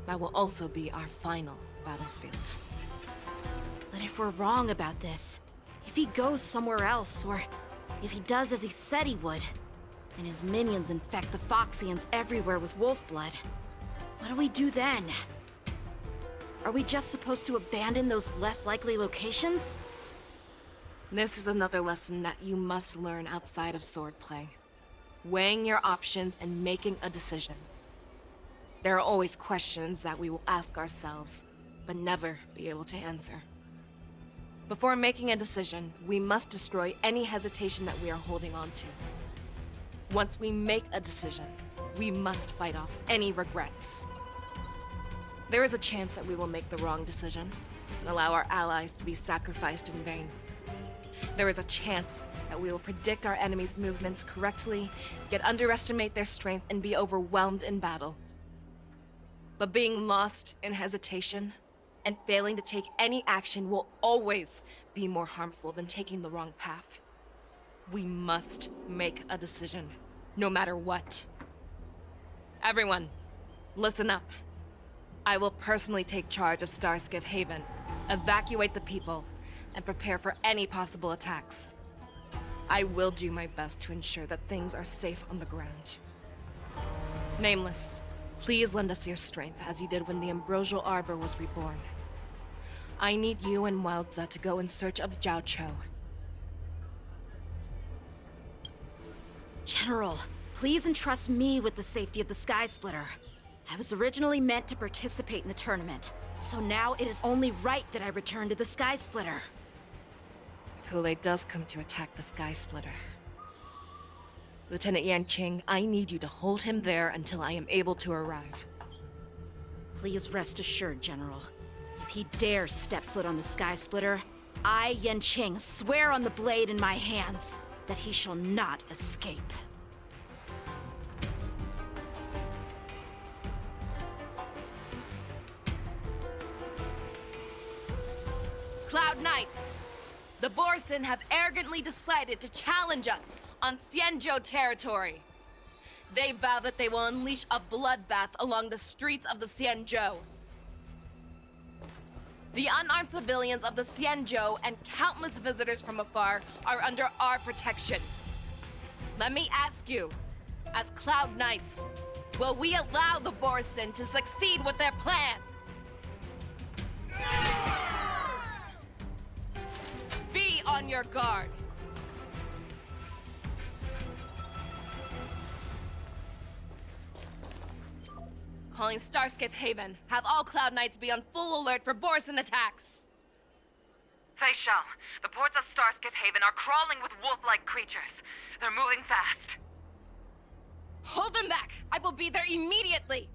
that will also be our final battlefield. But if we're wrong about this, if he goes somewhere else, or if he does as he said he would, and his minions infect the Foxians everywhere with wolf blood, what do we do then? Are we just supposed to abandon those less likely locations? This is another lesson that you must learn outside of swordplay. Weighing your options and making a decision. There are always questions that we will ask ourselves, but never be able to answer. Before making a decision, we must destroy any hesitation that we are holding on to. Once we make a decision, we must fight off any regrets. There is a chance that we will make the wrong decision and allow our allies to be sacrificed in vain. There is a chance that we will predict our enemies' movements correctly, yet underestimate their strength and be overwhelmed in battle. But being lost in hesitation and failing to take any action will always be more harmful than taking the wrong path. We must make a decision, no matter what. Everyone, listen up. I will personally take charge of Starskiff Haven, evacuate the people, and prepare for any possible attacks. I will do my best to ensure that things are safe on the ground. Nameless, please lend us your strength as you did when the Ambrosial Arbor was reborn. I need you and Wildza to go in search of Zhao Cho. General, please entrust me with the safety of the Sky Splitter. I was originally meant to participate in the tournament, so now it is only right that I return to the Sky Splitter. If Hule does come to attack the Sky Splitter, Lieutenant Yanqing, I need you to hold him there until I am able to arrive. Please rest assured, General. If he dares step foot on the Sky Splitter, I, Yanqing, swear on the blade in my hands that he shall not escape. Cloud Knights! The Borson have arrogantly decided to challenge us on Xianzhou territory. They vow that they will unleash a bloodbath along the streets of the Xianzhou. The unarmed civilians of the Xianzhou and countless visitors from afar are under our protection. Let me ask you, as Cloud Knights, will we allow the Borson to succeed with their plan? Be on your guard. Calling Starskiff Haven. Have all Cloud Knights be on full alert for Borson attacks. Fei Shao, the ports of Starskiff Haven are crawling with wolf-like creatures. They're moving fast. Hold them back! I will be there immediately!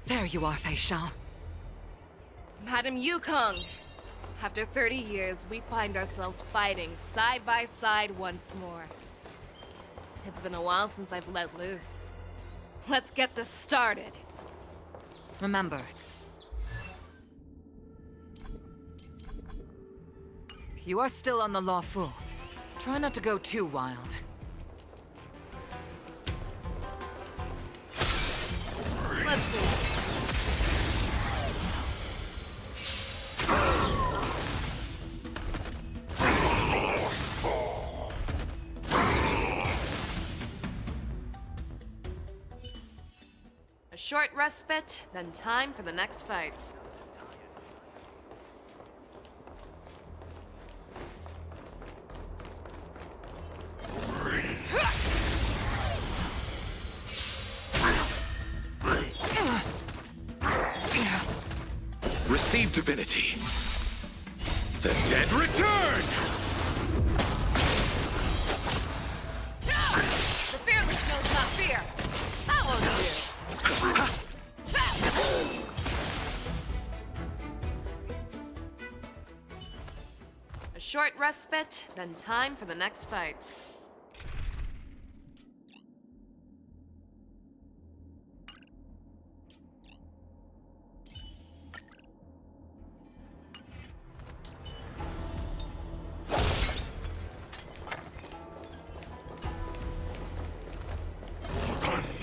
There you are, Fei Shao. Madam Yukong, After 30 years, we find ourselves fighting side by side once more. It's been a while since I've let loose. Let's get this started. Remember, you are still on the lawful. Try not to go too wild. Let's see. A short respite, then time for the next fight. Receive divinity. The dead return! The fearless knows not fear. How will you? A short respite, then time for the next fight.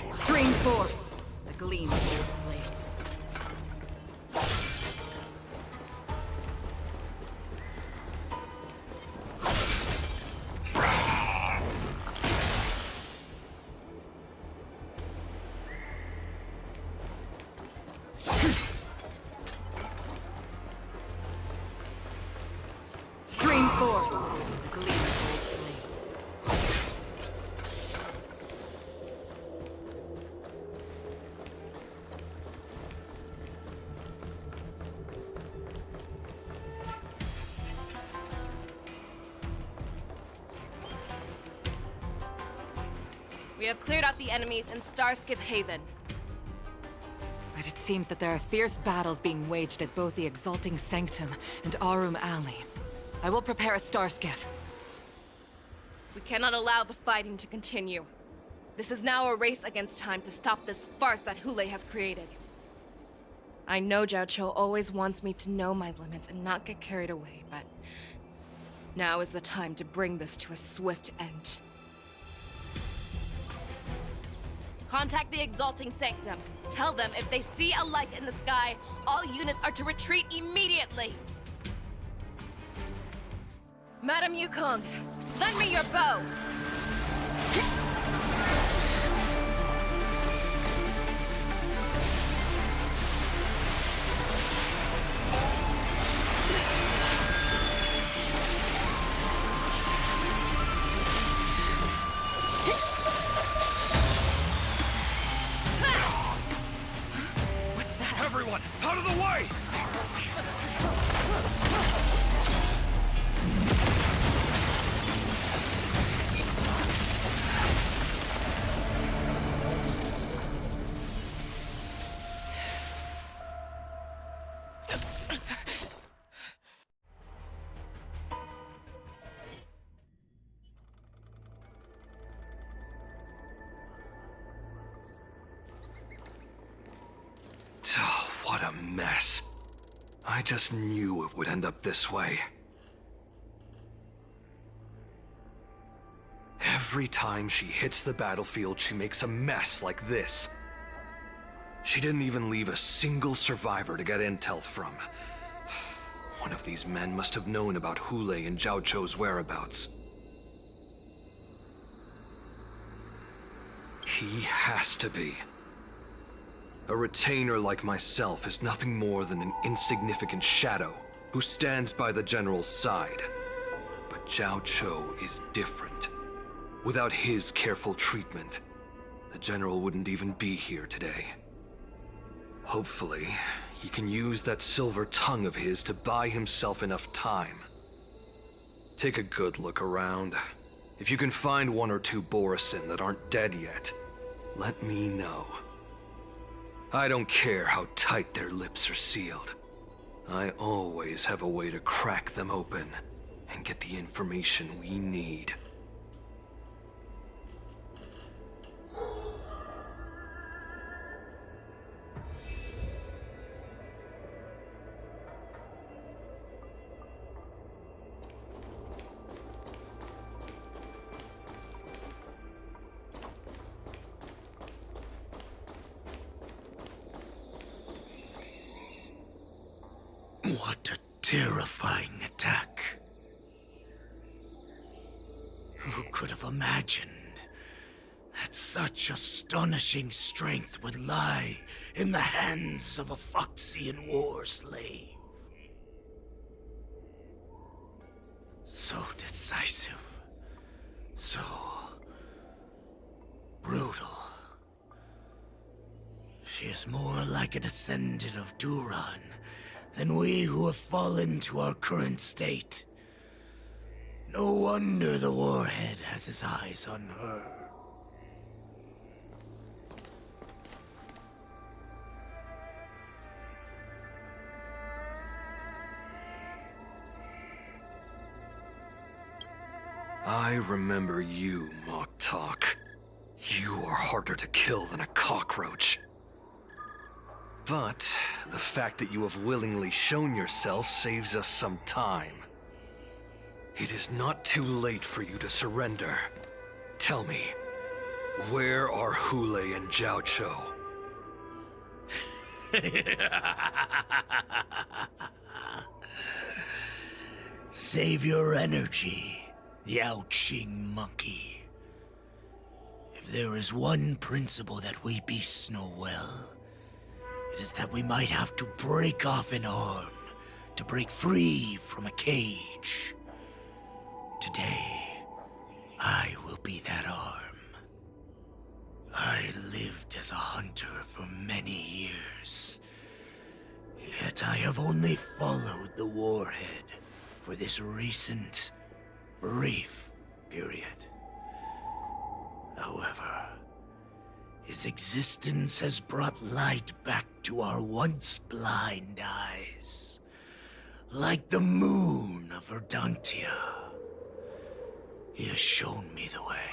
Stream forth the gleam of old blades. Stream forth the gleam of old blades. We have cleared out the enemies in Starskiff Haven. But it seems that there are fierce battles being waged at both the Exalting Sanctum and Arum Alley. I will prepare a Starskiff. We cannot allow the fighting to continue. This is now a race against time to stop this farce that Hule has created. I know Zhao Cho always wants me to know my limits and not get carried away, but now is the time to bring this to a swift end. Contact the Exalting Sanctum. Tell them if they see a light in the sky, all units are to retreat immediately. Madam Yukong, lend me your bow. Everyone, out of the way! What a mess. I just knew it would end up this way. Every time she hits the battlefield, she makes a mess like this. She didn't even leave a single survivor to get intel from. One of these men must have known about Hule and Zhao Cho's whereabouts. He has to be. A retainer like myself is nothing more than an insignificant shadow who stands by the General's side. But Zhao Cho is different. Without his careful treatment, the General wouldn't even be here today. Hopefully, he can use that silver tongue of his to buy himself enough time. Take a good look around. If you can find one or two Borisin that aren't dead yet, let me know. I don't care how tight their lips are sealed. I always have a way to crack them open and get the information we need. What a terrifying attack. Who could have imagined that such astonishing strength would lie in the hands of a Foxian war slave? So decisive, so brutal. She is more like a descendant of Duran than we who have fallen to our current state. No wonder the Warhead has his eyes on her. I remember you, Mock Talk. You are harder to kill than a cockroach. But the fact that you have willingly shown yourself saves us some time. It is not too late for you to surrender. Tell me, where are Hule and Zhao Cho? Save your energy, Yao Qing monkey. If there is one principle that we beasts know well, it is that we might have to break off an arm to break free from a cage. Today, I will be that arm. I lived as a hunter for many years, yet I have only followed the Warhead for this recent, brief period. However, his existence has brought light back to our once blind eyes, like the moon of Verdantia. He has shown me the way.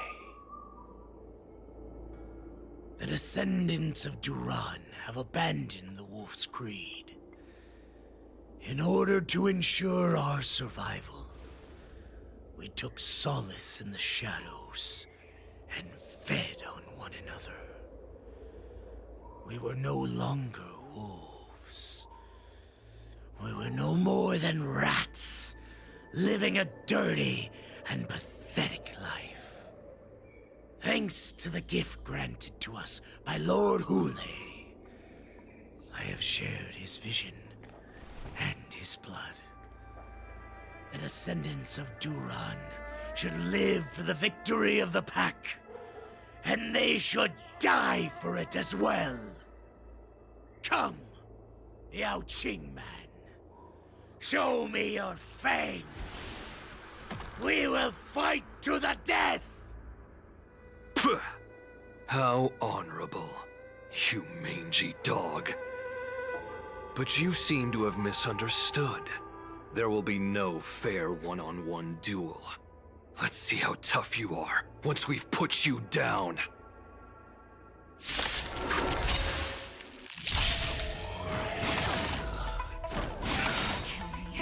The descendants of Duran have abandoned the Wolf's Creed. In order to ensure our survival, we took solace in the shadows and fed on one another. We were no longer wolves. We were no more than rats, living a dirty and pathetic life. Thanks to the gift granted to us by Lord Hule, I have shared his vision and his blood. The descendants of Duran should live for the victory of the Pack, and they should die for it as well. Come, Yao Qing man. Show me your fangs. We will fight to the death! Puh! How honorable, you mangy dog. But you seem to have misunderstood. There will be no fair one-on-one duel. Let's see how tough you are once we've put you down.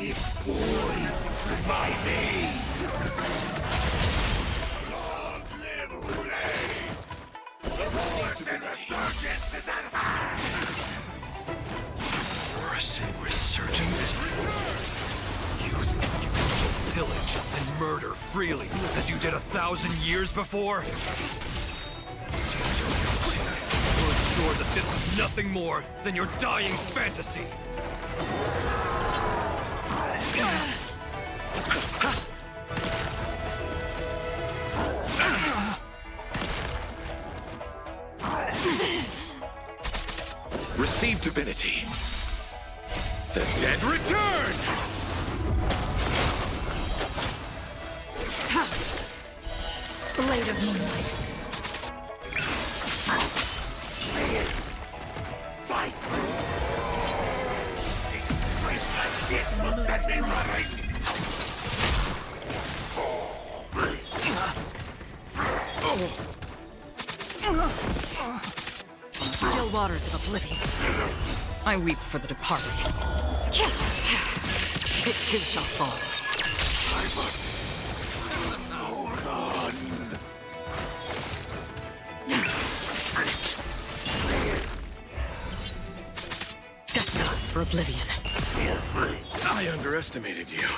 It pours in my veins! Long live Hule! The force and resurgence is at hand! Force and resurgence? You think you can still pillage and murder freely as you did 1,000 years before? You're sure that this is nothing more than your dying fantasy. Receive divinity. The dead return! Blade of Moonlight. Fight! This will set me right! Still waters of oblivion. I weep for the departed. It too shall fall. I must hold on. Destined for oblivion. I underestimated you.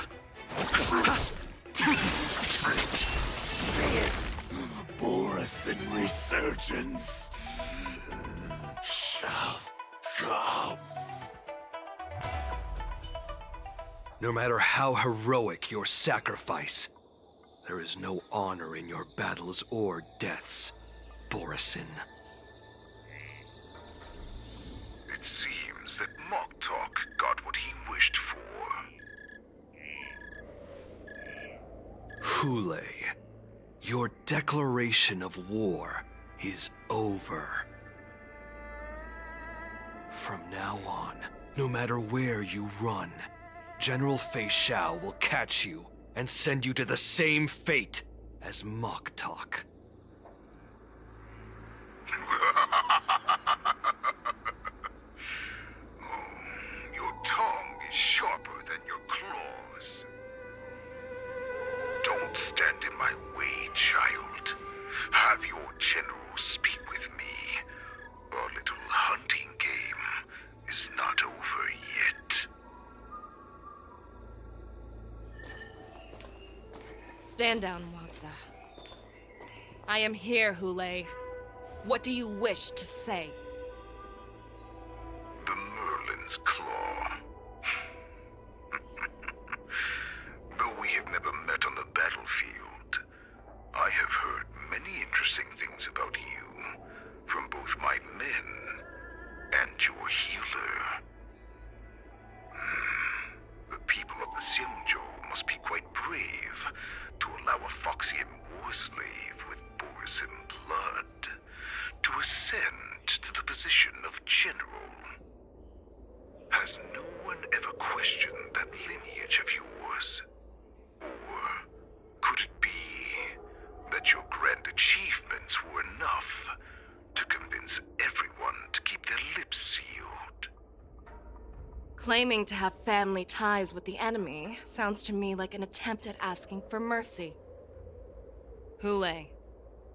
Borison resurgence shall come. No matter how heroic your sacrifice, there is no honor in your battles or deaths, Borison. It seems that Moktok got what he wished for. Hule, your declaration of war is over. From now on, no matter where you run, General Fei Shao will catch you and send you to the same fate as Moktok. Your tongue is sharper than your claws. Don't stand in my way, child. Have your general speak with me. Our little hunting game is not over yet. Stand down, Watsa. I am here, Hule. What do you wish to say? The Merlin's Claw. Though we have never met on the battlefield, I have heard many interesting things about you from both my men and your healer. The people of the Xiangzhou must be quite brave to allow a Foxian war slave with Borison blood to ascend to the position of general. Has no one ever questioned that lineage of yours? Or could it be that your grand achievements were enough to convince everyone to keep their lips sealed? Claiming to have family ties with the enemy sounds to me like an attempt at asking for mercy. Hule,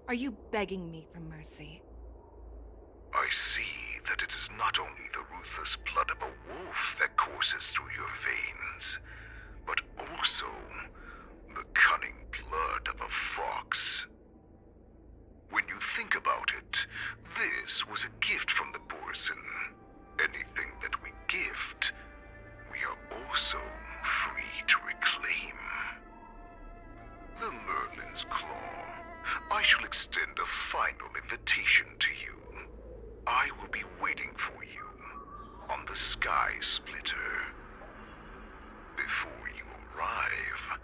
are you begging me for mercy? I see that it is not only the ruthless blood of a wolf that courses through your veins, but also the cunning blood of a fox. When you think about it, this was a gift from the Borison. Anything that we gift, we are also free to reclaim. The Merlin's Claw. I shall extend a final invitation to you. I will be waiting for you on the Sky Splitter. Before you arrive,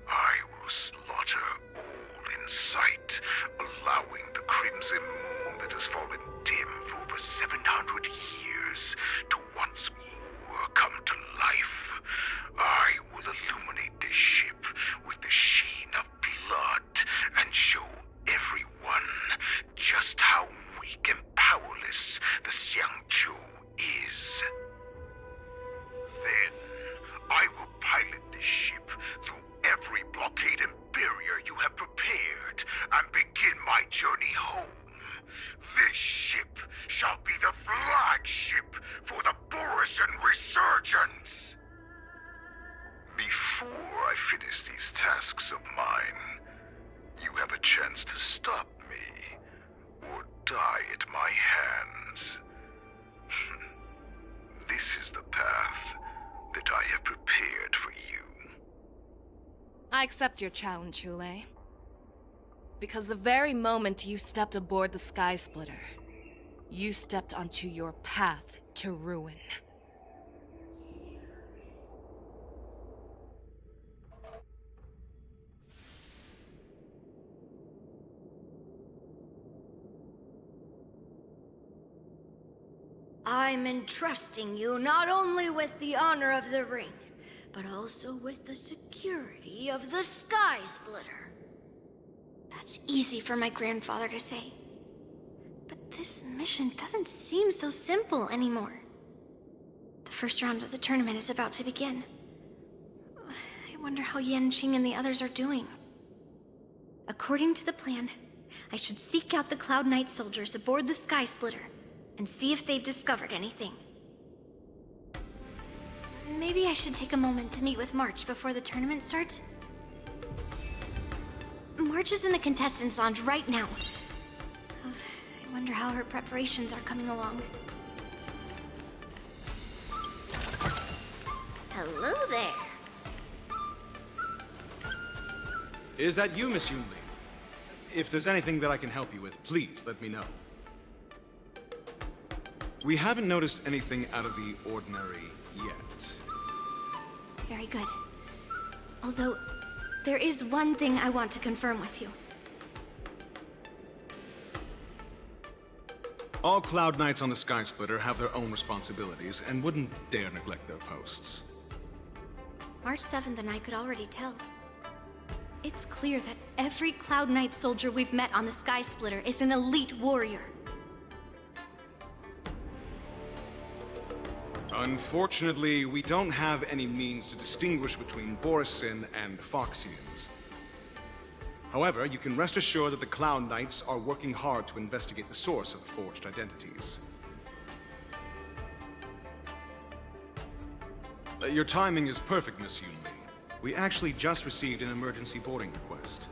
I will slaughter all in sight, allowing the crimson moon that has fallen dim for over 700 years to once more come to life. I will illuminate this ship with the sheen of blood and show everyone just how weak and powerless the Xiangzhou is. Then, I will pilot this ship through every blockade and barrier you have prepared and begin my journey home. This ship shall be the flagship for the Borison Resurgence. Before I finish these tasks of mine, you have a chance to stop me or die at my hands. This is the path that I have prepared for you. I accept your challenge, Hule. Because the very moment you stepped aboard the Sky Splitter, you stepped onto your path to ruin. I'm entrusting you not only with the honor of the ring, but also with the security of the Sky Splitter. That's easy for my grandfather to say. But this mission doesn't seem so simple anymore. The first round of the tournament is about to begin. I wonder how Yanqing and the others are doing. According to the plan, I should seek out the Cloud Knight soldiers aboard the Sky Splitter and see if they've discovered anything. Maybe I should take a moment to meet with March before the tournament starts. March is in the contestants' lounge right now. I wonder how her preparations are coming along. Hello there. Is that you, Miss Yunli? If there's anything that I can help you with, please let me know. We haven't noticed anything out of the ordinary yet. Very good. Although, there is one thing I want to confirm with you. All Cloud Knights on the Sky Splitter have their own responsibilities and wouldn't dare neglect their posts. March 7th and I could already tell. It's clear that every Cloud Knight soldier we've met on the Sky Splitter is an elite warrior. Unfortunately, we don't have any means to distinguish between Borisin and Foxians. However, you can rest assured that the Cloud Knights are working hard to investigate the source of the forged identities. Your timing is perfect, Miss Yunli. We actually just received an emergency boarding request.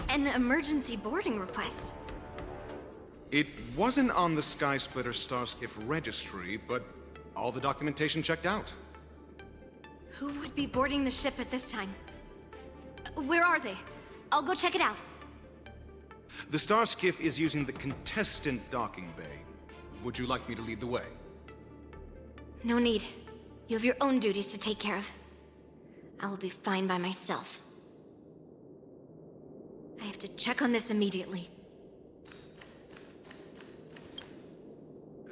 An emergency boarding request? It wasn't on the Sky Splitter Starskiff registry, but all the documentation checked out. Who would be boarding the ship at this time? Where are they? I'll go check it out. The Starskiff is using the contestant docking bay. Would you like me to lead the way? No need. You have your own duties to take care of. I will be fine by myself. I have to check on this immediately.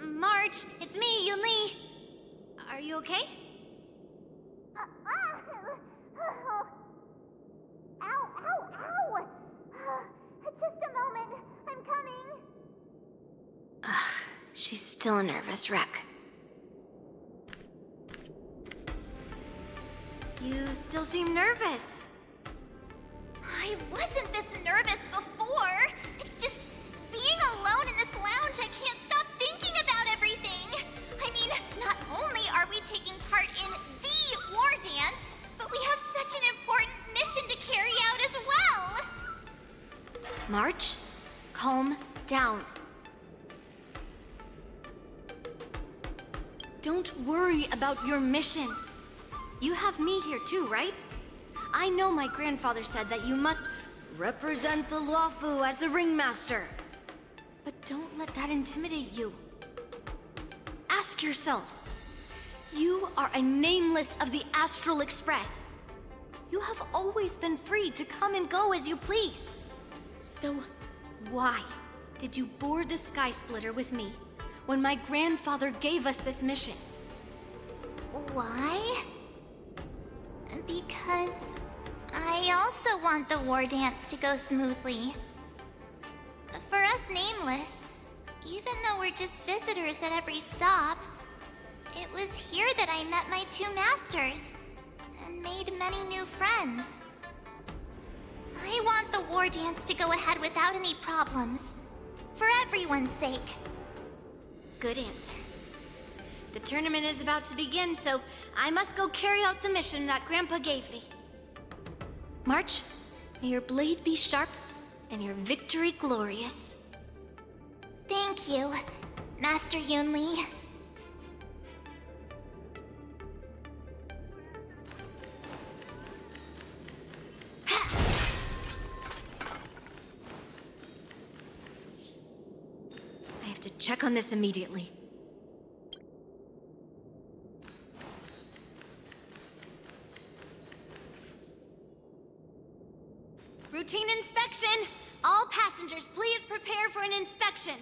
March, it's me, Yunli. Are you okay? Ow, ow, ow! Just a moment, I'm coming. She's still a nervous wreck. You still seem nervous. I wasn't this nervous before. It's just being alone in this lounge, I can't stop thinking about everything. I mean, not only are we taking part in the war dance, but we have such an important mission to carry out as well. March, calm down. Don't worry about your mission. You have me here too, right? I know my grandfather said that you must represent the Luofu as the ringmaster. But don't let that intimidate you. Ask yourself, you are a nameless of the Astral Express. You have always been free to come and go as you please. So why did you board the Sky Splitter with me when my grandfather gave us this mission? Why? Because I also want the war dance to go smoothly. For us Nameless, even though we're just visitors at every stop, it was here that I met my two masters and made many new friends. I want the war dance to go ahead without any problems, for everyone's sake. Good answer. The tournament is about to begin, so I must go carry out the mission that Grandpa gave me. March, may your blade be sharp and your victory glorious. Thank you, Master Yunli. I have to check on this immediately. Routine inspection! All passengers, please prepare for an inspection.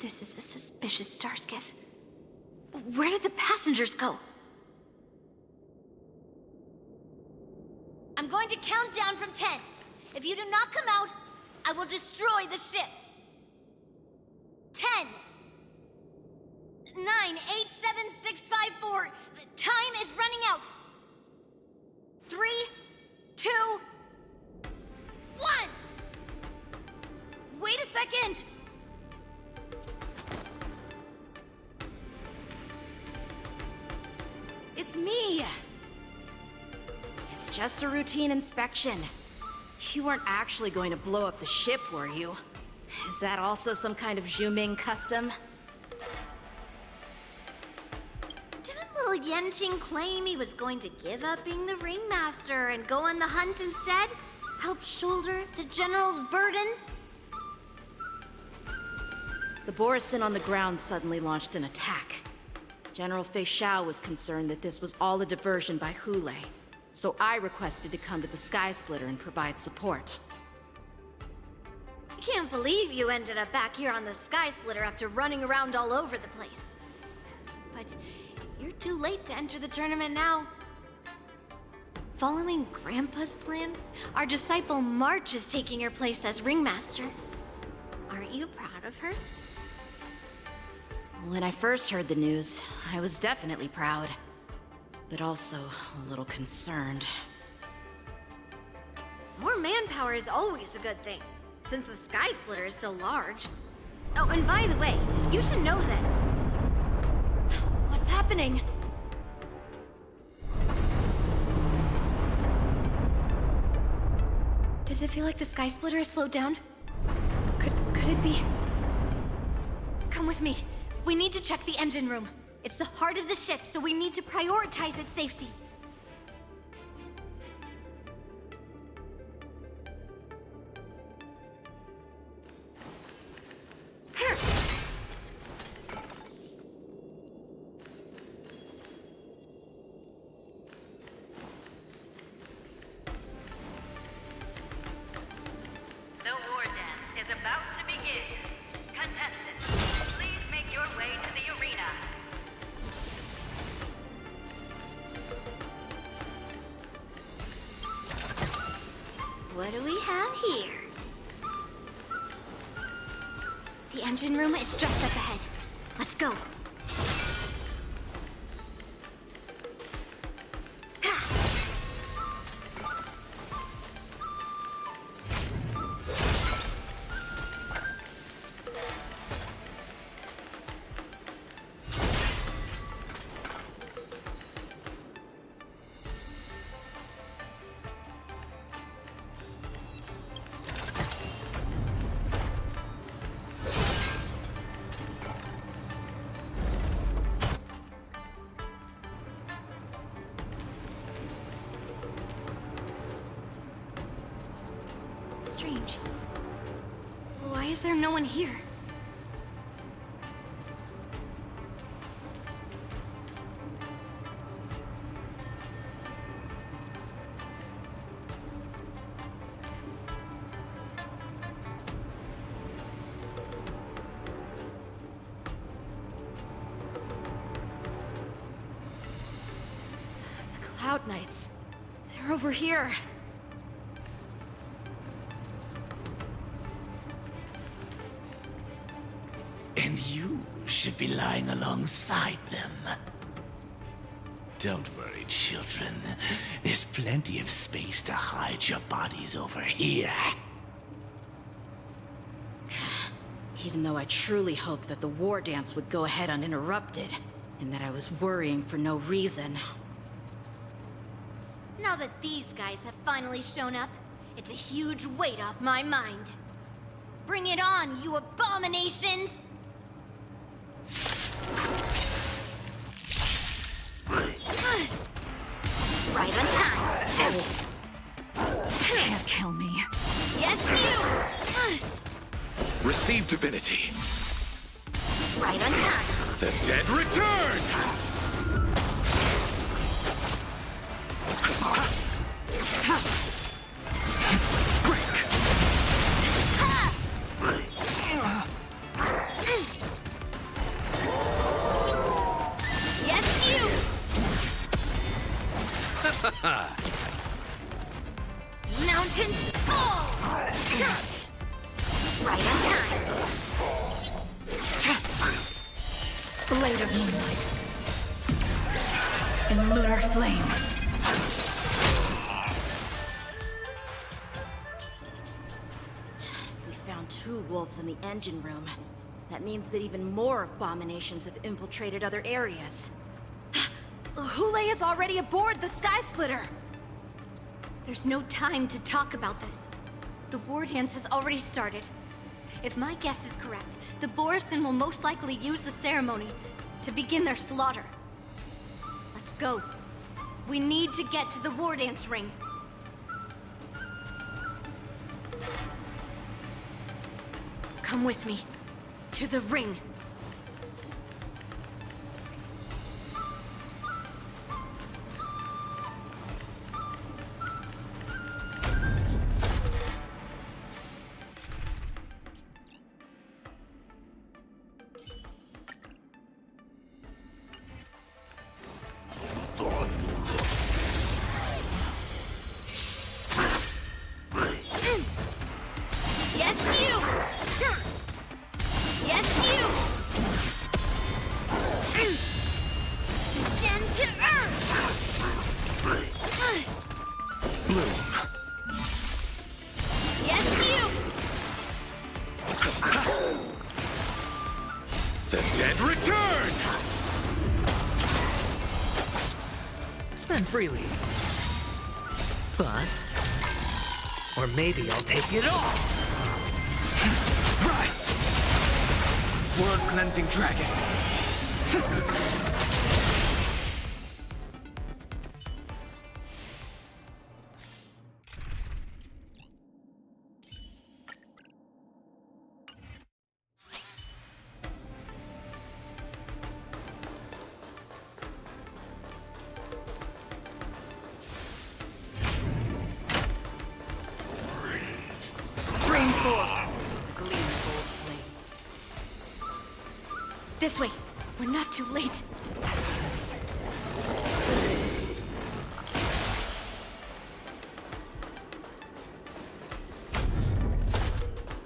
This is the suspicious Starskiff. Where did the passengers go? I'm going to count down from 10. If you do not come out, I will destroy the ship. 10, 9, 8, 7, 6, 5, 4. Time is running out. 3, 2, 1. Wait a second! It's me! It's just a routine inspection. You weren't actually going to blow up the ship, were you? Is that also some kind of Zhuming custom? Didn't little Yenqing claim he was going to give up being the ringmaster and go on the hunt instead? Help shoulder the general's burdens? The Borisin on the ground suddenly launched an attack. General Fei Xiao was concerned that this was all a diversion by Hulei, so I requested to come to the Sky Splitter and provide support. I can't believe you ended up back here on the Sky Splitter after running around all over the place. But you're too late to enter the tournament now. Following Grandpa's plan, our disciple March is taking your place as ringmaster. Aren't you proud of her? When I first heard the news, I was definitely proud, but also a little concerned. More manpower is always a good thing, since the Sky Splitter is so large. Oh, and by the way, you should know that... What's happening? Does it feel like the Sky Splitter has slowed down? Could it be? Come with me. We need to check the engine room. It's the heart of the ship, so we need to prioritize its safety. The war dance is about to begin. Contestants, please make your way to the arena. What do we have here? The engine room is just up ahead. Let's go. Strange. Why is there no one here? The Cloud Knights. They're over here. And you should be lying alongside them. Don't worry, children. There's plenty of space to hide your bodies over here. Even though I truly hoped that the war dance would go ahead uninterrupted, and that I was worrying for no reason. Now that these guys have finally shown up, it's a huge weight off my mind. Bring it on, you abominations! Right on time. Can't kill me. Yes, you! Receive divinity. Right on time. The dead return! Mountains fall! Right on time. Blade of moonlight. And lunar flame. If we found 2 wolves in the engine room, that means that even more abominations have infiltrated other areas. Hule is already aboard the Sky Splitter! There's no time to talk about this. The war dance has already started. If my guess is correct, the Borisin will most likely use the ceremony to begin their slaughter. Let's go. We need to get to the war dance ring. Come with me. To the ring. Yes, you! Yes, you! Descend to Earth! Bloom. Yes, you! The dead return! Spend freely. Bust. Or maybe I'll take it all! Rise! Blood-cleansing dragon! Stream forth. Gleam gold blades. This way. We're not too late.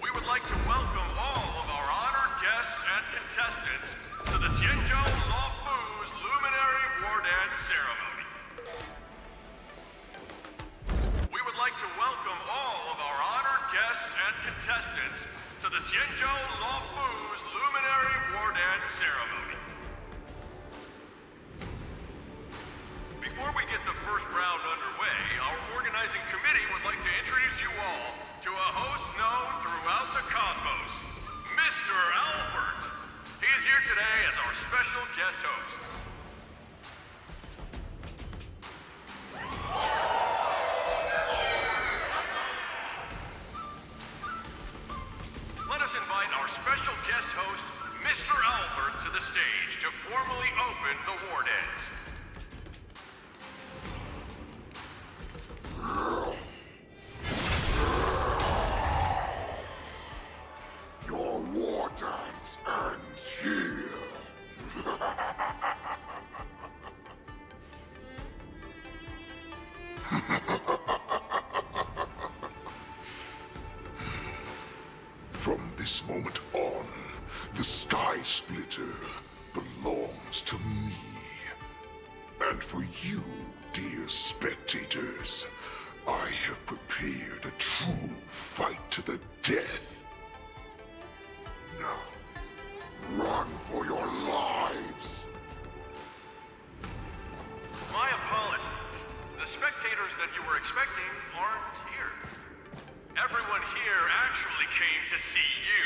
We would like to welcome all of our honored guests and contestants to the Xianzhou Lawfu's Luminary War Dance Ceremony. We would like to welcome all of our honored guests and contestants to the Xianzhou Lawfu's Luminary War Dance Ceremony. Before we get the first round underway, our organizing committee would like to introduce you all to a host known throughout the cosmos, Mr. Albert. He is here today as our special guest host. Let us invite our special guest host, Mr. Albert, to the stage to formally open the war dance. Your war dance ends here. From this moment on, the Sky Splitter belongs to me. And for you, dear spectators, I have prepared a true fight to the death. Now, run for your lives! My apologies. The spectators that you were expecting aren't here. Everyone here actually came to see you.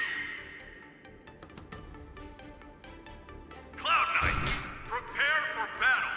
Cloud Knight, prepare for battle.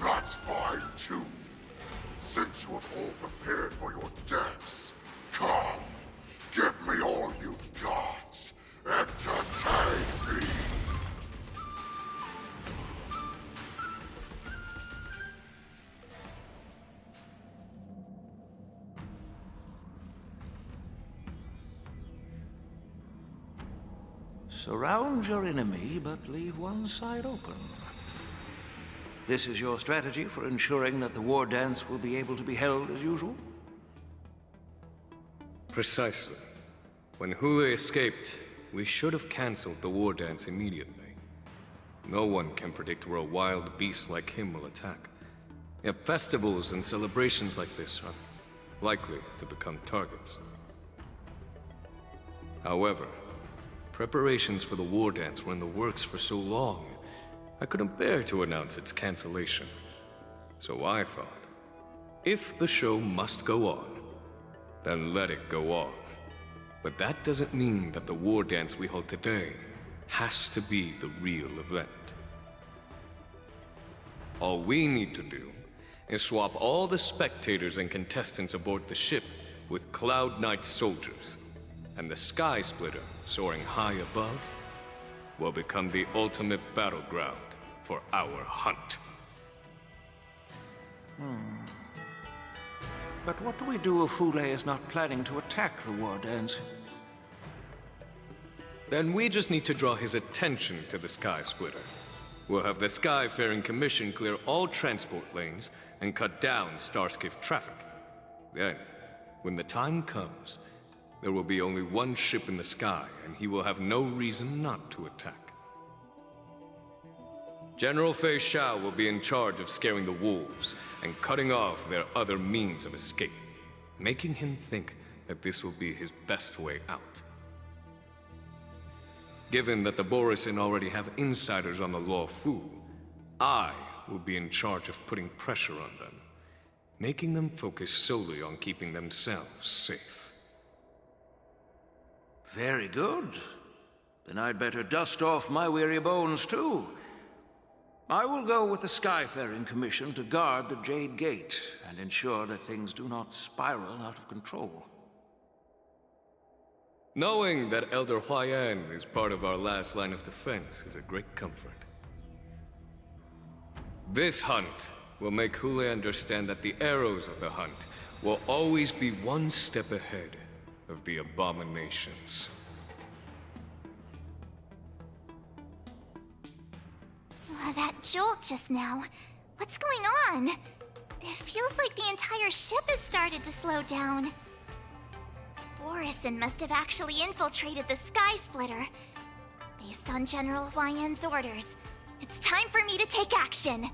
That's fine, too. Since you have all prepared for your deaths, come, give me all you've got. Entertain me! Surround your enemy, but leave one side open. This is your strategy for ensuring that the war dance will be able to be held as usual? Precisely. When Hule escaped, we should have cancelled the war dance immediately. No one can predict where a wild beast like him will attack. Yet festivals and celebrations like this are likely to become targets. However, preparations for the war dance were in the works for so long, I couldn't bear to announce its cancellation. So I thought, if the show must go on, then let it go on. But that doesn't mean that the war dance we hold today has to be the real event. All we need to do is swap all the spectators and contestants aboard the ship with Cloud Knight soldiers, and the Sky Splitter, soaring high above, will become the ultimate battleground for our hunt. But what do we do if Hule is not planning to attack the war dance? Then we just need to draw his attention to the Sky Splitter. We'll have the Skyfaring Commission clear all transport lanes and cut down Starskiff traffic. Then, when the time comes, there will be only one ship in the sky, and he will have no reason not to attack. General Fei Xiao will be in charge of scaring the wolves and cutting off their other means of escape, making him think that this will be his best way out. Given that the Borisin already have insiders on the Luo Fu, I will be in charge of putting pressure on them, making them focus solely on keeping themselves safe. Very good. Then I'd better dust off my weary bones, too. I will go with the Skyfaring Commission to guard the Jade Gate and ensure that things do not spiral out of control. Knowing that Elder Huayan is part of our last line of defense is a great comfort. This hunt will make Hule understand that the arrows of the hunt will always be one step ahead of the abominations. That jolt just now. What's going on? It feels like the entire ship has started to slow down. Borisin must have actually infiltrated the Sky Splitter. Based on General Huayan's orders, it's time for me to take action.